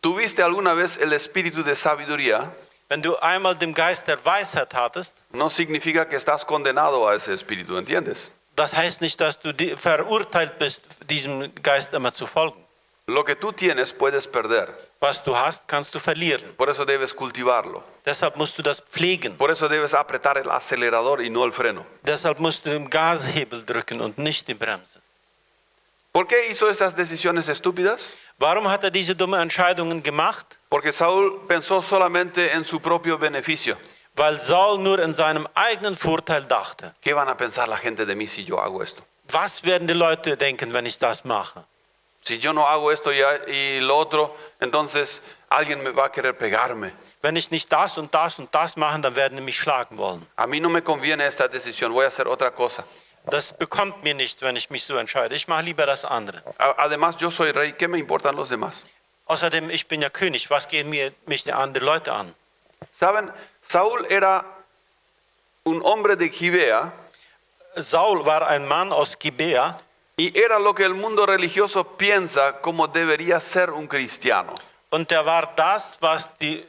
tuviste alguna vez el espíritu de sabiduría, Wenn du einmal den Geist der Weisheit hattest, no significa que estás condenado a ese espíritu, ¿entiendes? das heißt nicht, dass du verurteilt bist, diesem Geist immer zu folgen. Lo que tú tienes puedes perder, Was du hast, kannst du verlieren. por eso debes cultivarlo. Deshalb musst du das pflegen. Por eso debes apretar el acelerador y no el freno. Deshalb musst du den Gashebel drücken und nicht die Bremse. ¿Por qué hizo esas decisiones estúpidas? Warum hat er diese dumme Entscheidungen gemacht? Porque Saúl pensó solamente en su propio beneficio. Weil Saul nur in seinem eigenen Vorteil dachte. ¿Qué van a pensar la gente de mí si yo hago esto? Was werden die Leute denken, wenn ich das mache? Si yo no hago esto y lo otro, entonces alguien me va a querer pegarme. Wenn ich nicht das und das und das mache, dann werden die mich schlagen wollen. A mí no me conviene esta decisión, voy a hacer otra cosa. Das bekommt mir nicht, wenn ich mich so entscheide. Ich mache lieber das andere. Además, yo soy rey, ¿qué me importan los demás? Außerdem, ich bin ja König. Was gehen mich die anderen Leute an? Saben, Saúl era un hombre de Gibea Saul war ein Mann aus Gibea y era lo que el mundo religioso piensa como debería ser un cristiano. und der war das, was die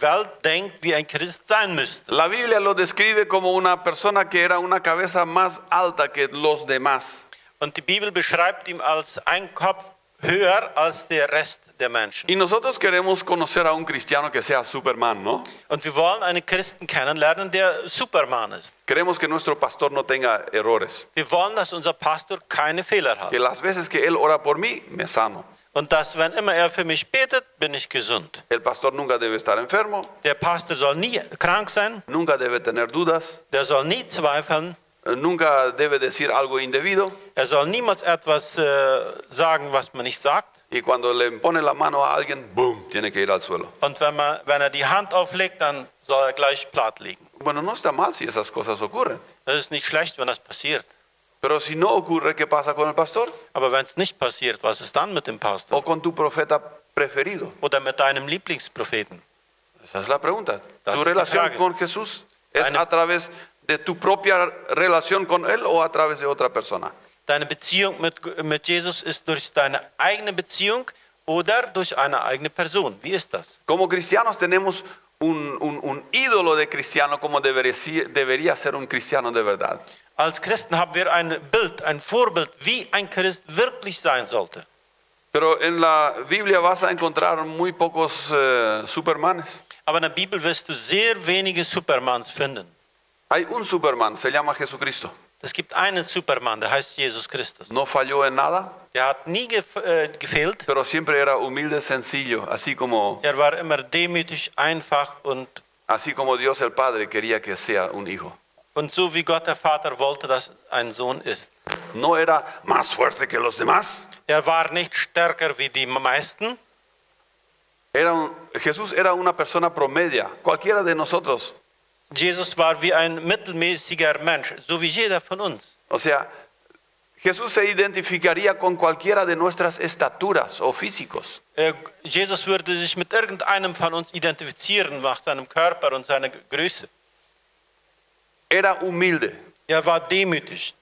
Welt denkt, wie ein Christ sein müsste. La Biblia lo describe como una persona que era una cabeza más alta que los demás. Und die Bibel beschreibt ihn als ein Kopf höher als der Rest der Menschen. Y nosotros queremos conocer a un cristiano que sea Superman, ¿no? Und wir wollen einen Christen kennenlernen, der Superman ist. Queremos que nuestro pastor no tenga errores. Wir wollen, dass unser Pastor keine Fehler hat. Que las veces que él ora por mí, me sano. Und dass, wenn immer er für mich betet, bin ich gesund. El pastor nunca debe estar enfermo, Der Pastor soll nie krank sein, nunca debe tener dudas, der soll nie zweifeln, nunca debe decir algo indebido. er soll niemals etwas sagen, was man nicht sagt. Y cuando le pone la mano a alguien, ¡boom!, tiene que ir al suelo. Und wenn er die Hand auflegt, dann soll er gleich platt liegen. Bueno, no está mal si esas cosas ocurren. Das ist nicht schlecht, wenn das passiert. Pero si no ocurre, ¿qué pasa con el pastor? Aber wenn es nicht passiert, was ist dann mit dem Pastor? ¿O con tu profeta preferido? Oder mit deinem Lieblingspropheten? Esa es la pregunta. Das ¿Tu ist die relación Frage. con Jesús es Eine- a través de tu propia relación con Él o a través de otra persona? Deine Beziehung mit Jesus ist durch deine eigene Beziehung oder durch eine eigene Person. Wie ist das? Como cristianos tenemos un ídolo de cristiano como debería ser un cristiano de verdad. Als Christen haben wir ein Bild, ein Vorbild, wie ein Christ wirklich sein sollte. Pero en la Biblia vas a encontrar muy pocos Supermanes. Aber in der Bibel wirst du sehr wenige Supermans finden. Hay un Superman, se llama Jesucristo. Es gibt einen Superman, der heißt Jesus Christus. No falló en nada, Der hat nie gefehlt. pero siempre era humilde, sencillo, así como War immer demütig, einfach und Dios el Padre quería que sea un hijo. so wie Gott der Vater wollte, dass ein Sohn ist. No era más fuerte que los demás. War nicht stärker wie die meisten. Jesús era una persona promedia, cualquiera de nosotros. Jesus war wie ein mittelmäßiger Mensch, so wie jeder von uns. O sea, Jesús se identificaría con cualquiera de nuestras estaturas o físicos. Jesus würde sich mit irgendeinem von uns identifizieren, nach seinem Körper und seiner Größe. Era humilde. War demütig.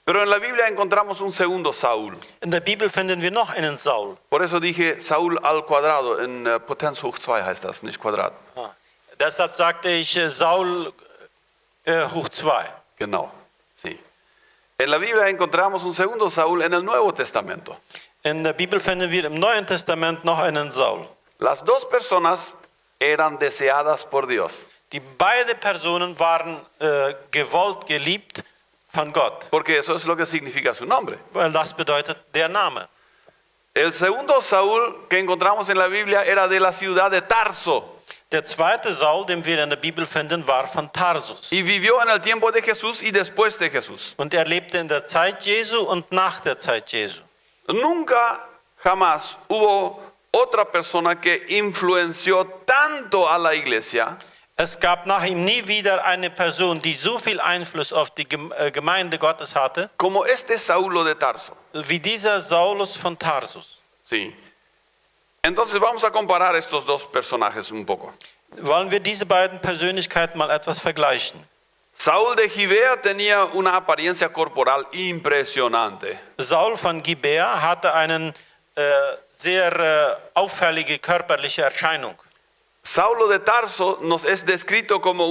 Pero en la Biblia encontramos un segundo Saúl. In der Bibel finden wir noch einen Saul. Por eso dije Saúl al cuadrado, en Potenz hoch 2 heißt das, nicht Quadrat. Deshalb sagte ich Saul hoch 2. Genau, sí. En la Biblia encontramos un segundo Saúl en el Nuevo Testamento. In der Bibel finden wir im Neuen Testament noch einen Saul. Las dos personas eran deseadas por Dios. Die beide Personen waren gewollt, geliebt von Gott. Porque eso es lo que significa su nombre. Weil das bedeutet der Name. El segundo Saúl que encontramos en la Biblia era de la ciudad de Tarso. Der zweite Saul, den wir in der Bibel finden, war von Tarsus. Y vivió en el tiempo de Jesús y después de Jesús. Und lebte in der Zeit Jesu und nach der Zeit Jesu. Nunca, jamás hubo otra persona que influenció tanto a la iglesia Es gab nach ihm nie wieder eine Person, die so viel Einfluss auf die Gemeinde Gottes hatte, como este Saulo de Tarso. wie dieser Saulus von Tarsus. Sí. Entonces vamos a comparar estos dos personajes un poco. Wollen wir diese beiden Persönlichkeiten mal etwas vergleichen? Saúl de Gibea tenía una apariencia corporal impresionante. Saul von Gibea hatte eine sehr auffällige körperliche Erscheinung. Saulo de Tarso nos es descrito como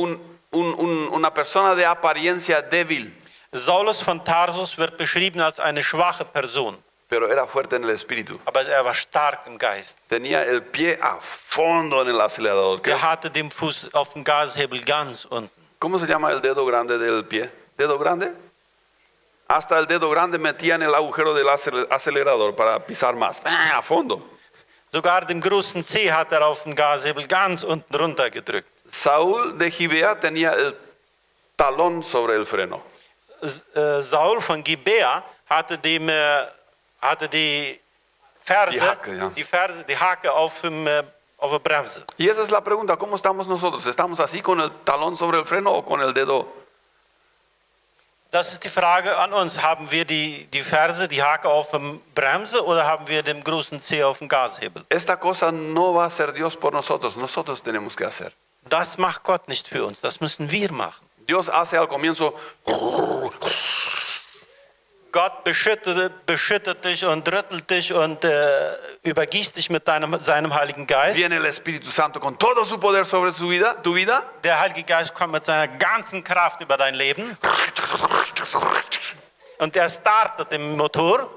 una persona de apariencia débil, Saulus von Tarsus wird beschrieben als eine schwache Person, pero era fuerte en el espíritu. aber war stark im Geist. Tenía el pie a fondo en el acelerador. Hatte den Fuß auf dem Gashebel ganz unten. ¿Cómo se llama el dedo grande del pie? ¿Dedo grande? Hasta el dedo grande metía en el agujero del acelerador para pisar más. A fondo. Sogar den großen Zeh hat auf den Gashebel ganz unten runter gedrückt. Saúl de Gibea tenía el talón sobre el freno. Saul von Gibea hatte die Ferse, die Hake auf der Bremse. Y esa es la pregunta, ¿cómo estamos nosotros? ¿Estamos así con el talón sobre el freno o con el dedo? Das ist die Frage an uns. Haben wir die Ferse, die Hake auf der Bremse oder haben wir den großen Zeh auf dem Gashebel? Esta cosa no va a hacer Dios por nosotros, nosotros tenemos que hacer. Das macht Gott nicht für uns, das müssen wir machen. Dios hace al comienzo, Gott beschüttet dich und rüttelt dich und übergießt dich mit seinem Heiligen Geist. viene el Espíritu Santo con todo su poder sobre tu vida. Der Heilige Geist kommt mit seiner ganzen Kraft über dein Leben und startet den Motor.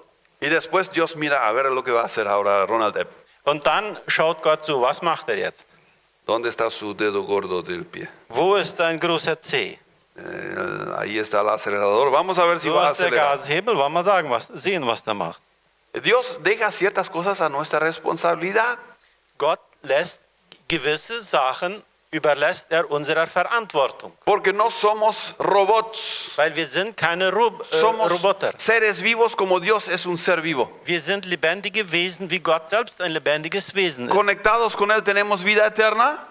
Y después Dios mira a ver lo que va a hacer ahora Ronald Epp. Und dann schaut Gott zu, was macht jetzt? ¿Dónde está su dedo gordo del pie? Wo ist dein großer Zeh? Ahí está el acelerador. Vamos a ver si Wo va a ist der acelerar. Gashebel? Wollen wir sagen, sehen, was der macht. Dios deja ciertas cosas a nuestra responsabilidad. Gott lässt gewisse Sachen, überlässt unserer Verantwortung. Porque no somos robots. Weil wir sind keine Somos Roboter. seres vivos como Dios es un ser vivo. Wir sind lebendige Wesen, wie Gott selbst ein lebendiges Wesen ist. Conectados con Él tenemos vida eterna.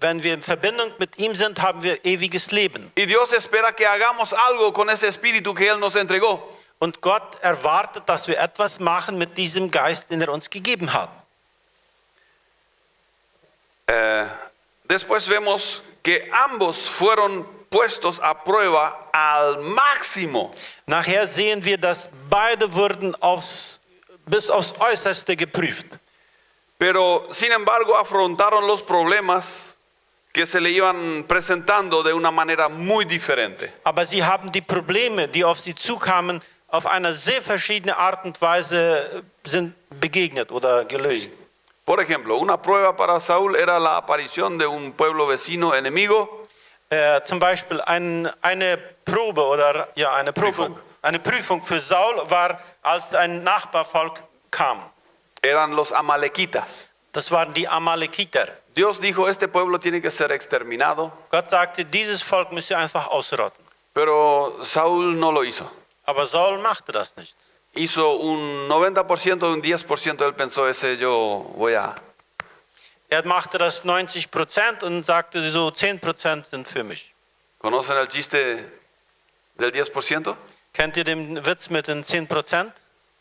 Wenn wir in Verbindung mit ihm sind, haben wir ewiges Leben. Y Dios espera que hagamos algo con ese espíritu que Él nos entregó. Und Gott erwartet, dass wir etwas machen mit diesem Geist, den uns gegeben hat. Después vemos que ambos fueron puestos a prueba al máximo. Nachher sehen wir, dass beide wurden bis aufs Äußerste geprüft. Pero sin embargo afrontaron los problemas que se le iban presentando de una manera muy diferente. Aber sie haben die Probleme, die auf sie zukamen, auf eine sehr verschiedene Art und Weise sind begegnet oder gelöst. Por ejemplo, una prueba para Saúl era la aparición de un pueblo vecino enemigo. Zum Beispiel eine Probe oder ja, eine Prüfung für Saul war, als ein Nachbarvolk kam. Eran los amalequitas. Das waren die Amalekiter. Dios dijo, este pueblo tiene que ser exterminado, Gott sagte, dieses Volk müsste einfach ausrotten. pero Saúl no lo hizo. Aber Saul machte das nicht. Hizo un 90%, un 10%, él pensó, ese yo voy a... Er machte das 90% und sagte, so 10% sind für mich. ¿Conocen el chiste del 10%? Kennt ihr den Witz mit den 10%?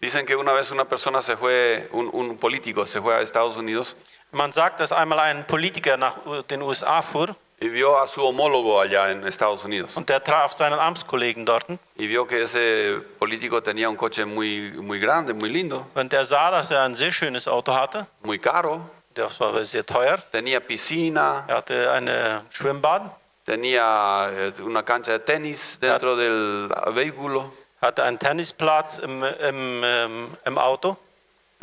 Dicen que una vez una persona se fue, un político se fue a Estados Unidos Man sagt, dass einmal ein Politiker nach den USA fuhr y vio a su homólogo allá en Estados Unidos. und der traf seinen Amtskollegen dort. Y vio que ese político tenía un coche muy grande, muy lindo, Und der sah, dass er ein sehr schönes Auto hatte. muy caro. Das war sehr teuer. Tenía piscina, Er hatte ein Schwimmbad, tenía una cancha de tenis dentro del vehículo, hatte einen Tennisplatz im Auto.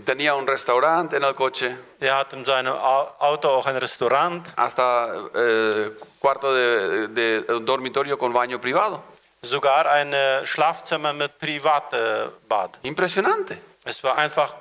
tenía un restaurante en el coche, Er hat in seinem Auto auch ein Restaurant, hasta cuarto de un dormitorio con baño privado. sogar ein Schlafzimmer mit Privatbad. Impresionante. Es war einfach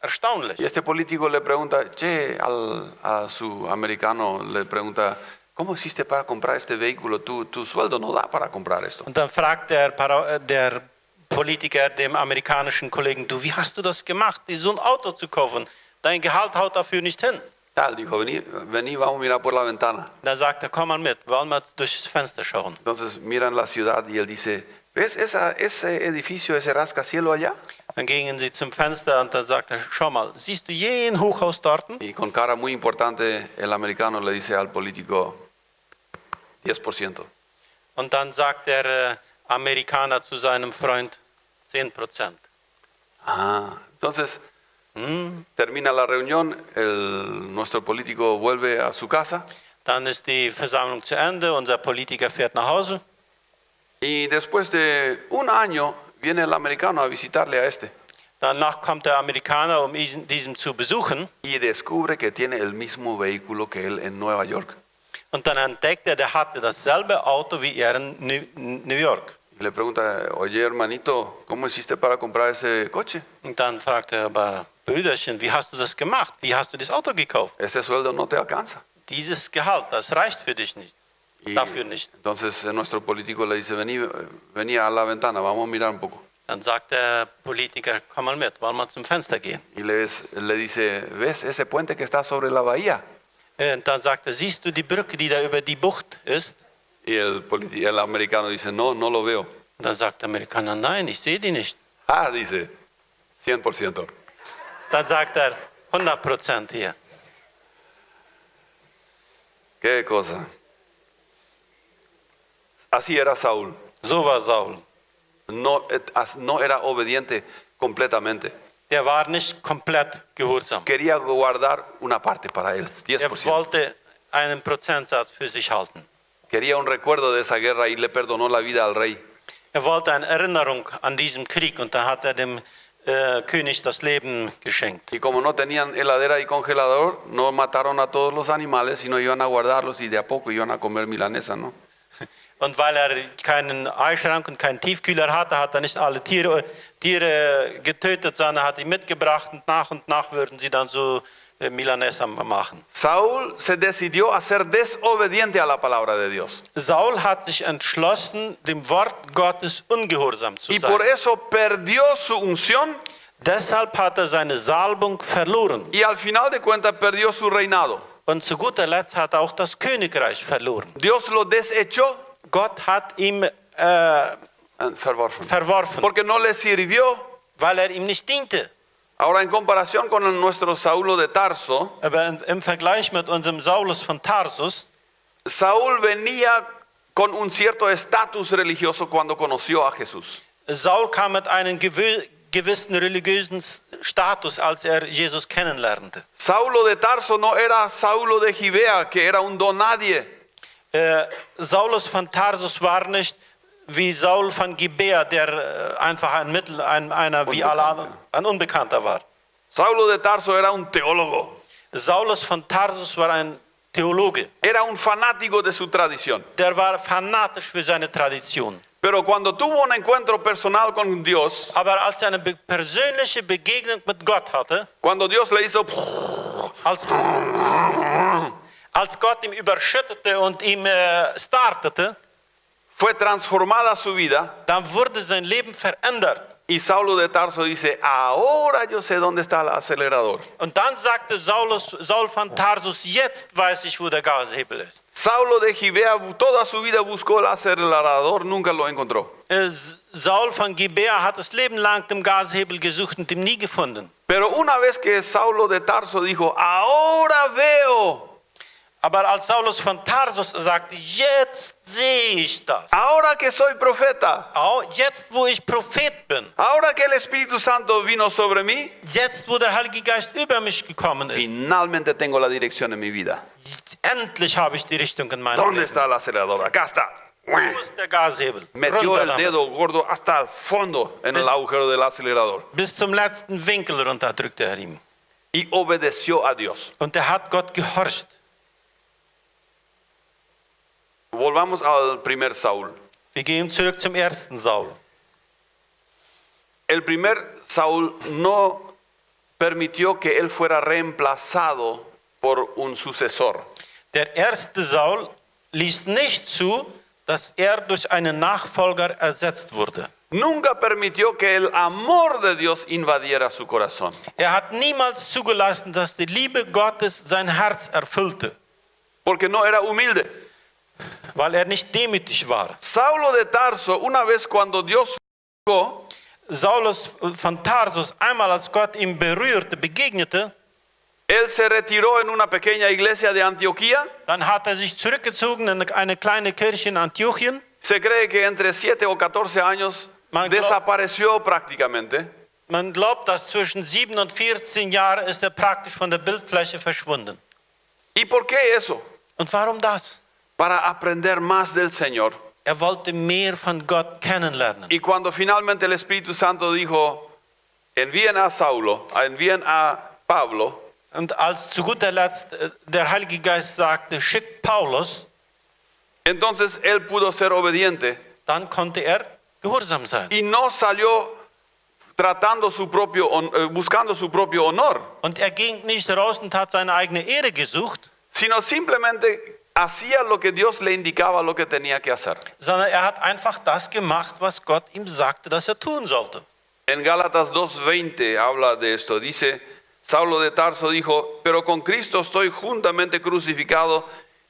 erstaunlich. Y este político le pregunta, che, a su americano le pregunta, ¿cómo hiciste para comprar este vehículo? Tu sueldo no da para comprar esto. Und dann fragt der Politiker dem amerikanischen Kollegen, du, wie hast du das gemacht, so ein Auto zu kaufen? Dein Gehalt haut dafür nicht hin. Tal, dijo, vení, vamos a mirar por la ventana. Dann sagt er, komm mal mit, wollen wir durchs Fenster schauen. Entonces miran la ciudad y él dice, ¿ves ese edificio, ese rascacielos allá? Dann gingen sie zum Fenster und dann sagt er, schau mal, siehst du jeden Hochhaus dort? Y con cara muy importante el americano le dice al político, 10%. Und dann sagt der Amerikaner zu seinem Freund, 10%. Entonces termina la reunión, nuestro político vuelve a su casa Dann ist die Versammlung zu Ende, unser Politiker fährt nach Hause. y después de un año viene el americano a visitarle a este Danach kommt der Amerikaner, um diesen zu besuchen. y descubre que tiene el mismo vehículo que él en Nueva York. Und dann entdeckt er, der hatte dasselbe Auto wie er in New York. Y le pregunta, oye hermanito, ¿cómo hiciste para comprar ese coche? Und dann fragt er, aber Brüderchen, wie hast du das gemacht? Wie hast du das Auto gekauft? Ese sueldo no te alcanza. Dieses Gehalt, das reicht für dich nicht. Y Dafür nicht. entonces nuestro político le dice, vení a la ventana, vamos a mirar un poco. Dann sagt der Politiker, komm mal mit, wollen wir zum Fenster gehen. Y le dice, ¿ves ese puente que está sobre la bahía? Und dann sagt er, siehst du die Brücke, die da über die Bucht ist? Y el americano dice, no lo veo. Und dann sagt der Amerikaner, nein, ich sehe die nicht. Dice, 100%. Dann sagt er, 100% hier. Qué cosa. Así era Saúl. So war Saul. No era obediente completamente. Der war nicht komplett gehorsam. Quería guardar una parte para él, Er 10%. wollte einen Prozentsatz für sich halten. Quería un recuerdo de esa guerra y le perdonó la vida al rey. Er wollte eine Erinnerung an diesen Krieg und dann hat er dem König das Leben geschenkt. Y como no tenían heladera y congelador, no mataron a todos los animales, sino iban a guardarlos y de a poco iban a comer milanesa, ¿no? Und weil er keinen Eisschrank und keinen Tiefkühler hatte, hat er nicht alle Tiere getötet, sondern hat die mitgebracht und nach würden sie dann so Milanesa machen. Saúl se decidió a ser desobediente a la palabra de Dios. Saul hat sich entschlossen, dem Wort Gottes ungehorsam zu Y sein. por eso perdió su unción Deshalb hat er seine Salbung verloren. y al final de cuentas perdió su reinado. Und zu guter Letzt hat er auch das Königreich verloren. Dios lo desechó, Gott hat ihm verworfen, porque no le sirvió. weil er ihm nicht diente. Ahora en comparación con nuestro Saulo de Tarso, Aber im Vergleich mit unserem Saulus von Tarsus, Saúl venía con un cierto estatus religioso cuando conoció a Jesús. Saul kam mit einem gewissen religiösen Status, als er Jesus kennenlernte. Saulo de Tarso no era Saulo de Gibea, que era un don nadie. Saulus von Tarsus war nicht wie Saul von Gibea, der einfach einer wie alle anderen, ein Unbekannter war. Saulo de Tarso era un teólogo, Saulus von Tarsus war ein Theologe. era un fanático de su tradición. Der war fanatisch für seine Tradition. Pero cuando tuvo un encuentro personal con Dios, Aber als er eine persönliche Begegnung mit Gott hatte, cuando Dios le hizo, als Gott ihn überschüttete und ihm startete, fue transformada su vida. dann wurde sein Leben verändert. Y Saulo de Tarso dice, ahora yo sé dónde está el acelerador. Und dann sagte Saul von Tarsus, jetzt weiß ich, wo der Gashebel ist. Saulo de Gibea toda su vida buscó el acelerador, nunca lo encontró. Saul von Gibea hat das Leben lang den Gashebel gesucht und ihn nie gefunden. Pero una vez que Saulo de Tarso dijo, ahora veo, Aber als Saulus von Tarsus sagte, jetzt sehe ich das. ahora que soy profeta, Jetzt, wo ich Prophet bin, ahora que el Espíritu Santo vino sobre mí, jetzt, wo der Heilige Geist über mich gekommen ist, finalmente tengo la dirección en mi vida. endlich habe ich die Richtung in meinem ¿Dónde Leben. está el acelerador? Acá está. Wo ist der Gashebel? Metió Runter el damit. dedo gordo hasta el fondo en el Bis- agujero del acelerador Bis zum letzten Winkel runterdrückte er ihm. y obedeció a Dios. Und er hat Gott gehorcht. Volvamos al primer Saúl. Wir gehen zurück zum ersten Saul. El primer Saúl no permitió que él fuera reemplazado por un sucesor. Der erste Saul ließ nicht zu, dass er durch einen Nachfolger ersetzt wurde. Nunca permitió que el amor de Dios invadiera su corazón. Er hat niemals zugelassen, dass die Liebe Gottes sein Herz erfüllte, Porque no era humilde. weil er nicht demütig war. Saulo de Tarso, una vez cuando Dios dijo, Saulus von Tarsus, einmal als Gott ihn berührte, begegnete, él se retiró en una pequeña iglesia de Antioquía. dann hat er sich zurückgezogen in eine kleine Kirche in Antiochien. Se cree que entre 7 o 14 años Man desapareció prácticamente. Man glaubt, dass zwischen 7 und 14 Jahren ist er praktisch von der Bildfläche verschwunden. ¿Y por qué eso? Und warum das? Para aprender más del Señor. Er wollte mehr von Gott kennenlernen. Y cuando finalmente el Espíritu Santo dijo, envíen a Saulo, envíen a Pablo, Und als zu guter Letzt der Heilige Geist sagte, schickt Paulus, entonces él pudo ser obediente dann konnte er gehorsam sein. y no salió tratando buscando su propio honor, Und er ging nicht raus und hat seine eigene Ehre gesucht, sino simplemente hacía lo que Dios le indicaba lo que tenía que hacer. sondern er hat einfach das gemacht, was Gott ihm sagte, dass er tun sollte. En Gálatas 2:20 habla de esto. Dice, Saulo de Tarso dijo, pero con Cristo estoy juntamente crucificado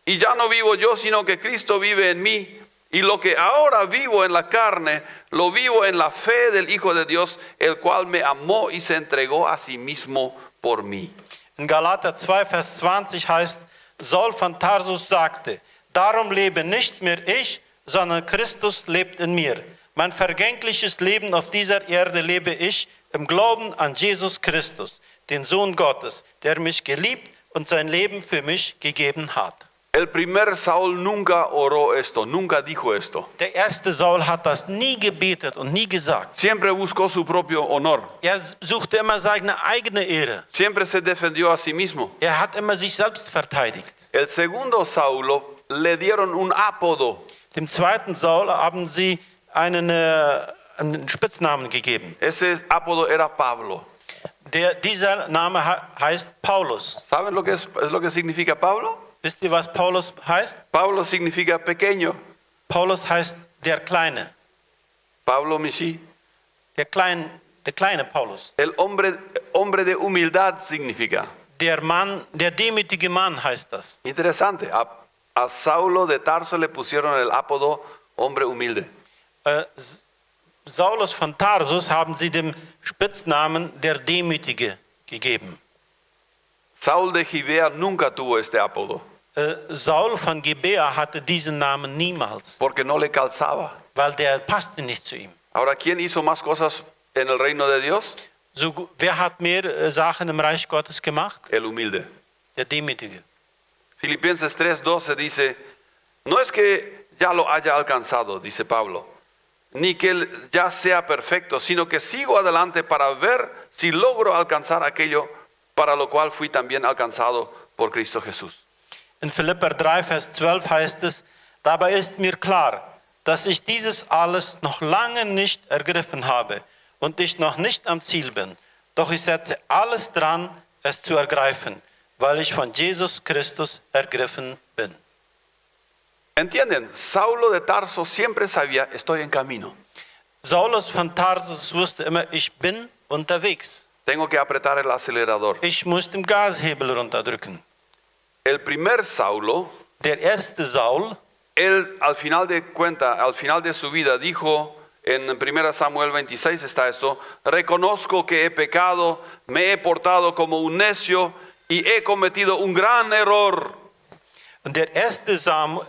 y ya no vivo yo, sino que Cristo vive en mí. Y lo que ahora vivo en la carne, lo vivo en la fe del Hijo de Dios, el cual me amó y se entregó a sí mismo por mí. In Galater 2, Vers 20 heißt, Saul von Tarsus sagte, darum lebe nicht mehr ich, sondern Christus lebt in mir. Mein vergängliches Leben auf dieser Erde lebe ich im Glauben an Jesus Christus, den Sohn Gottes, der mich geliebt und sein Leben für mich gegeben hat. El primer Saúl nunca oró esto, nunca dijo esto. Der erste Saul hat das nie gebetet und nie gesagt. Siempre buscó su propio honor. Er suchte immer seine eigene Ehre. Siempre se defendió a sí mismo. Er hat immer sich selbst verteidigt. El segundo Saulo le dieron un apodo. Dem zweiten Saul haben sie einen Spitznamen gegeben. Ese apodo era Pablo. Dieser Name heißt Paulus. ¿Saben lo que es lo que significa Pablo? Wisst ihr, was Paulus heißt? Pablo significa pequeño. Paulus heißt der Kleine. Pablo Mishi. Der kleine Paulus. El hombre de humildad significa. Der Mann, der demütige Mann heißt das. Interesante. A Saulo de Tarso le pusieron el apodo hombre humilde. Saulus von Tarsus haben sie dem Spitznamen der Demütige gegeben. Saúl de Gibea nunca tuvo este apodo. Saul von Gibea hatte diesen Namen niemals, Porque no le calzaba. weil der passte nicht zu ihm. Ahora, ¿quién hizo más cosas en el reino de Dios? So, wer hat mehr Sachen im Reich Gottes gemacht? El humilde. Der Demütige. Filipenses 3:12 dice, no es que ya lo haya alcanzado, dice Pablo, ni que ya sea perfecto, sino que sigo adelante para ver si logro alcanzar aquello para lo cual fui también alcanzado por Cristo Jesús. In Philipper 3, Vers 12 heißt es, dabei ist mir klar, dass ich dieses alles noch lange nicht ergriffen habe und ich noch nicht am Ziel bin. Doch ich setze alles dran, es zu ergreifen, weil ich von Jesus Christus ergriffen bin. ¿Entienden? Saulo de Tarso siempre sabía, estoy en camino. Saulus von Tarsus wusste immer, ich bin unterwegs. Tengo que apretar el acelerador. Ich muss den Gashebel runterdrücken. El primer Saulo, Der erste Saul, él al final de su vida dijo, en 1 Samuel 26 está esto, reconozco que he pecado, me he portado como un necio y he cometido un gran error. und der erste Saul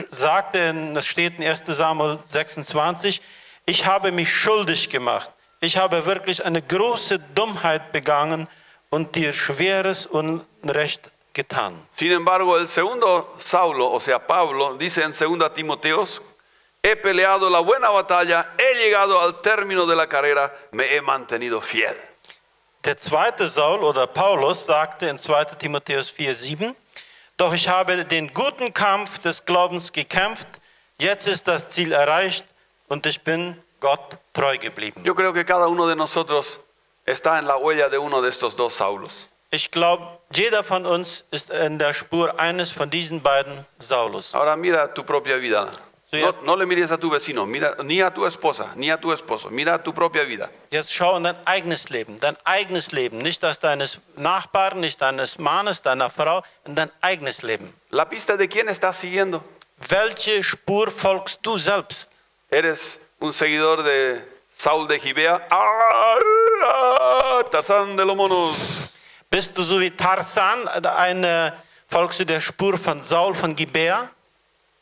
sagte, das steht in 1 Samuel 26, ich habe mich schuldig gemacht. Ich habe wirklich eine große Dummheit begangen und dir schweres Unrecht getan. Sin embargo, el segundo Saulo, o sea Pablo, dice en 2 Timoteos, he peleado la buena batalla, he llegado al término de la carrera, me he mantenido fiel. Der zweite Saul oder Paulus sagte in 2 Timotheus 4,7, doch ich habe den guten Kampf des Glaubens gekämpft, jetzt ist das Ziel erreicht und ich bin Gott treu geblieben. Yo creo que cada uno de nosotros está en la huella de uno de estos dos Saulos. Ich glaube, jeder von uns ist in der Spur eines von diesen beiden Saulus. Ahora mira tu propia vida. Sí, ya. No le mires a tu vecino, mira ni a tu esposa, ni a tu esposo, mira tu propia vida. Jetzt schau in dein eigenes Leben, nicht das deines Nachbarn, nicht deines Mannes, deiner Frau, in dein eigenes Leben. La pista de quién estás siguiendo. Welche Spur folgst du selbst? ¿Eres un seguidor de Saúl de Gibea? Tarzán de los monos. Bist du so wie Tarzan, folgst du der Spur von Saul von Gibea,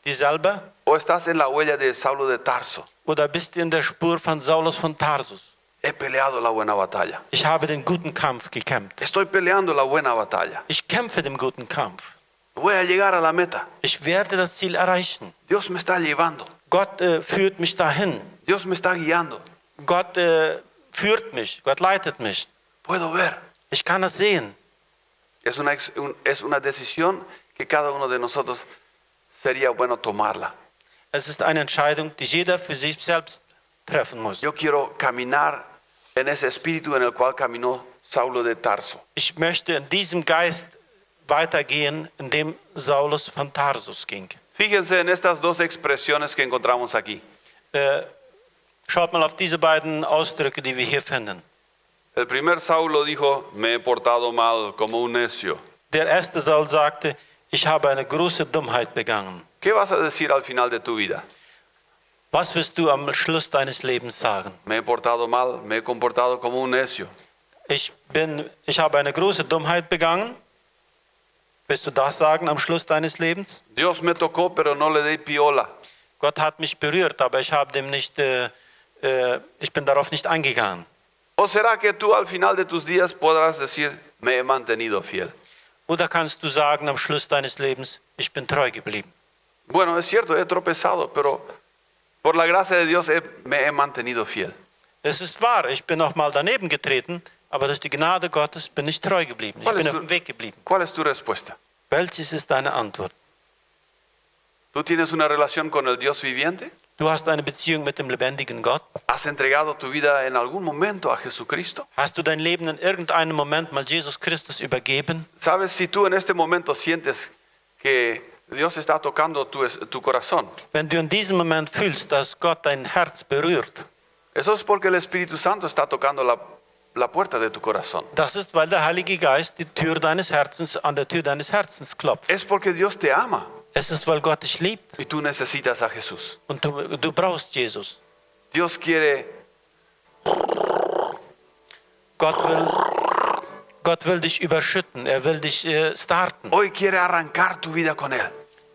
dieselbe? ¿O estás en la huella de Saulo de Tarso? Oder bist du in der Spur von Saulus von Tarsus? He peleado la buena batalla. Ich habe den guten Kampf gekämpft. Estoy peleando la buena batalla. Ich kämpfe den guten Kampf. Voy a llegar a la meta. Ich werde das Ziel erreichen. Dios me está llevando. Gott führt mich dahin. Dios me está guiando. Gott führt mich. Gott leitet mich. Puedo ver. Ich kann das sehen. Es una decisión que cada uno de nosotros sería bueno tomarla. Es ist eine Entscheidung, die jeder für sich selbst treffen muss. Yo quiero caminar en ese espíritu en el cual caminó Saulo de Tarso. Ich möchte in diesem Geist weitergehen, in dem Saulus von Tarsus ging. Fíjense en estas dos expresiones que encontramos aquí. Schaut mal auf diese beiden Ausdrücke, die wir hier finden. El primer Saulo dijo, me he portado mal como un necio. Der erste Saul sagte, ich habe eine große Dummheit begangen. ¿Qué vas a decir al final de tu vida? Was wirst du am Schluss deines Lebens sagen? Me he portado mal, me he comportado como un necio. Ich habe eine große Dummheit begangen. Wirst du das sagen am Schluss deines Lebens? Dios me tocó, pero no le di piola. Gott hat mich berührt, aber ich bin darauf nicht eingegangen. ¿O será que tú al final de tus días podrás decir, me he mantenido fiel? Oder kannst du sagen am Schluss deines Lebens, ich bin treu geblieben? Bueno, es cierto, he tropezado, pero por la gracia de Dios me he mantenido fiel. Es ist wahr, ich bin noch mal daneben getreten, aber durch die Gnade Gottes bin ich treu geblieben. Ich bin auf dem Weg geblieben. ¿Cuál es tu respuesta? Welches ist deine Antwort? ¿Tú tienes una relación con el Dios viviente? Du hast eine Beziehung mit dem lebendigen Gott. ¿Has entregado tu vida en algún momento a Jesucristo? Hast du dein Leben in irgendeinem Moment mal Jesus Christus übergeben? ¿Sabes si tú en este momento sientes que Dios está tocando tu corazón? Wenn du in diesem Moment fühlst, dass Gott dein Herz berührt, Eso es porque el Espíritu Santo está tocando la puerta de tu corazón. das ist, weil der Heilige Geist an der Tür deines Herzens klopft. Es porque Dios te ama Es ist, weil Gott dich liebt y tú necesitas a Jesús. und du brauchst Jesus. Dios quiere Gott will dich überschütten, er will dich starten. hoy quiere arrancar tu vida con Él.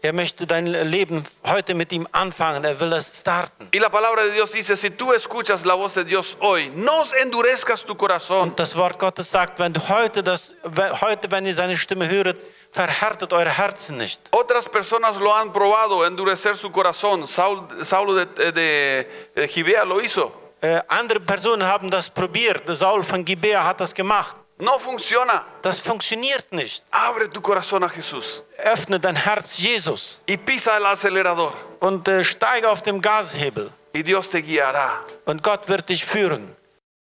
Er möchte dein Leben heute mit ihm anfangen. Er will es starten. Y la palabra de Dios dice, si tú escuchas la voz de Dios hoy, no endurezcas tu corazón. Und das Wort Gottes sagt, wenn ihr seine Stimme höret, verhärtet eure Herzen nicht. Otras personas lo han probado, endurecer su corazón. Saulo de Gibea lo hizo. Andere Personen haben das probiert. Saul von Gibea hat das gemacht. No funciona. Das funktioniert nicht. Abre tu corazón a Jesús Öffne dein Herz Jesus y pisa el acelerador und steige auf dem Gashebel. y Dios te guiará. Und Gott wird dich führen.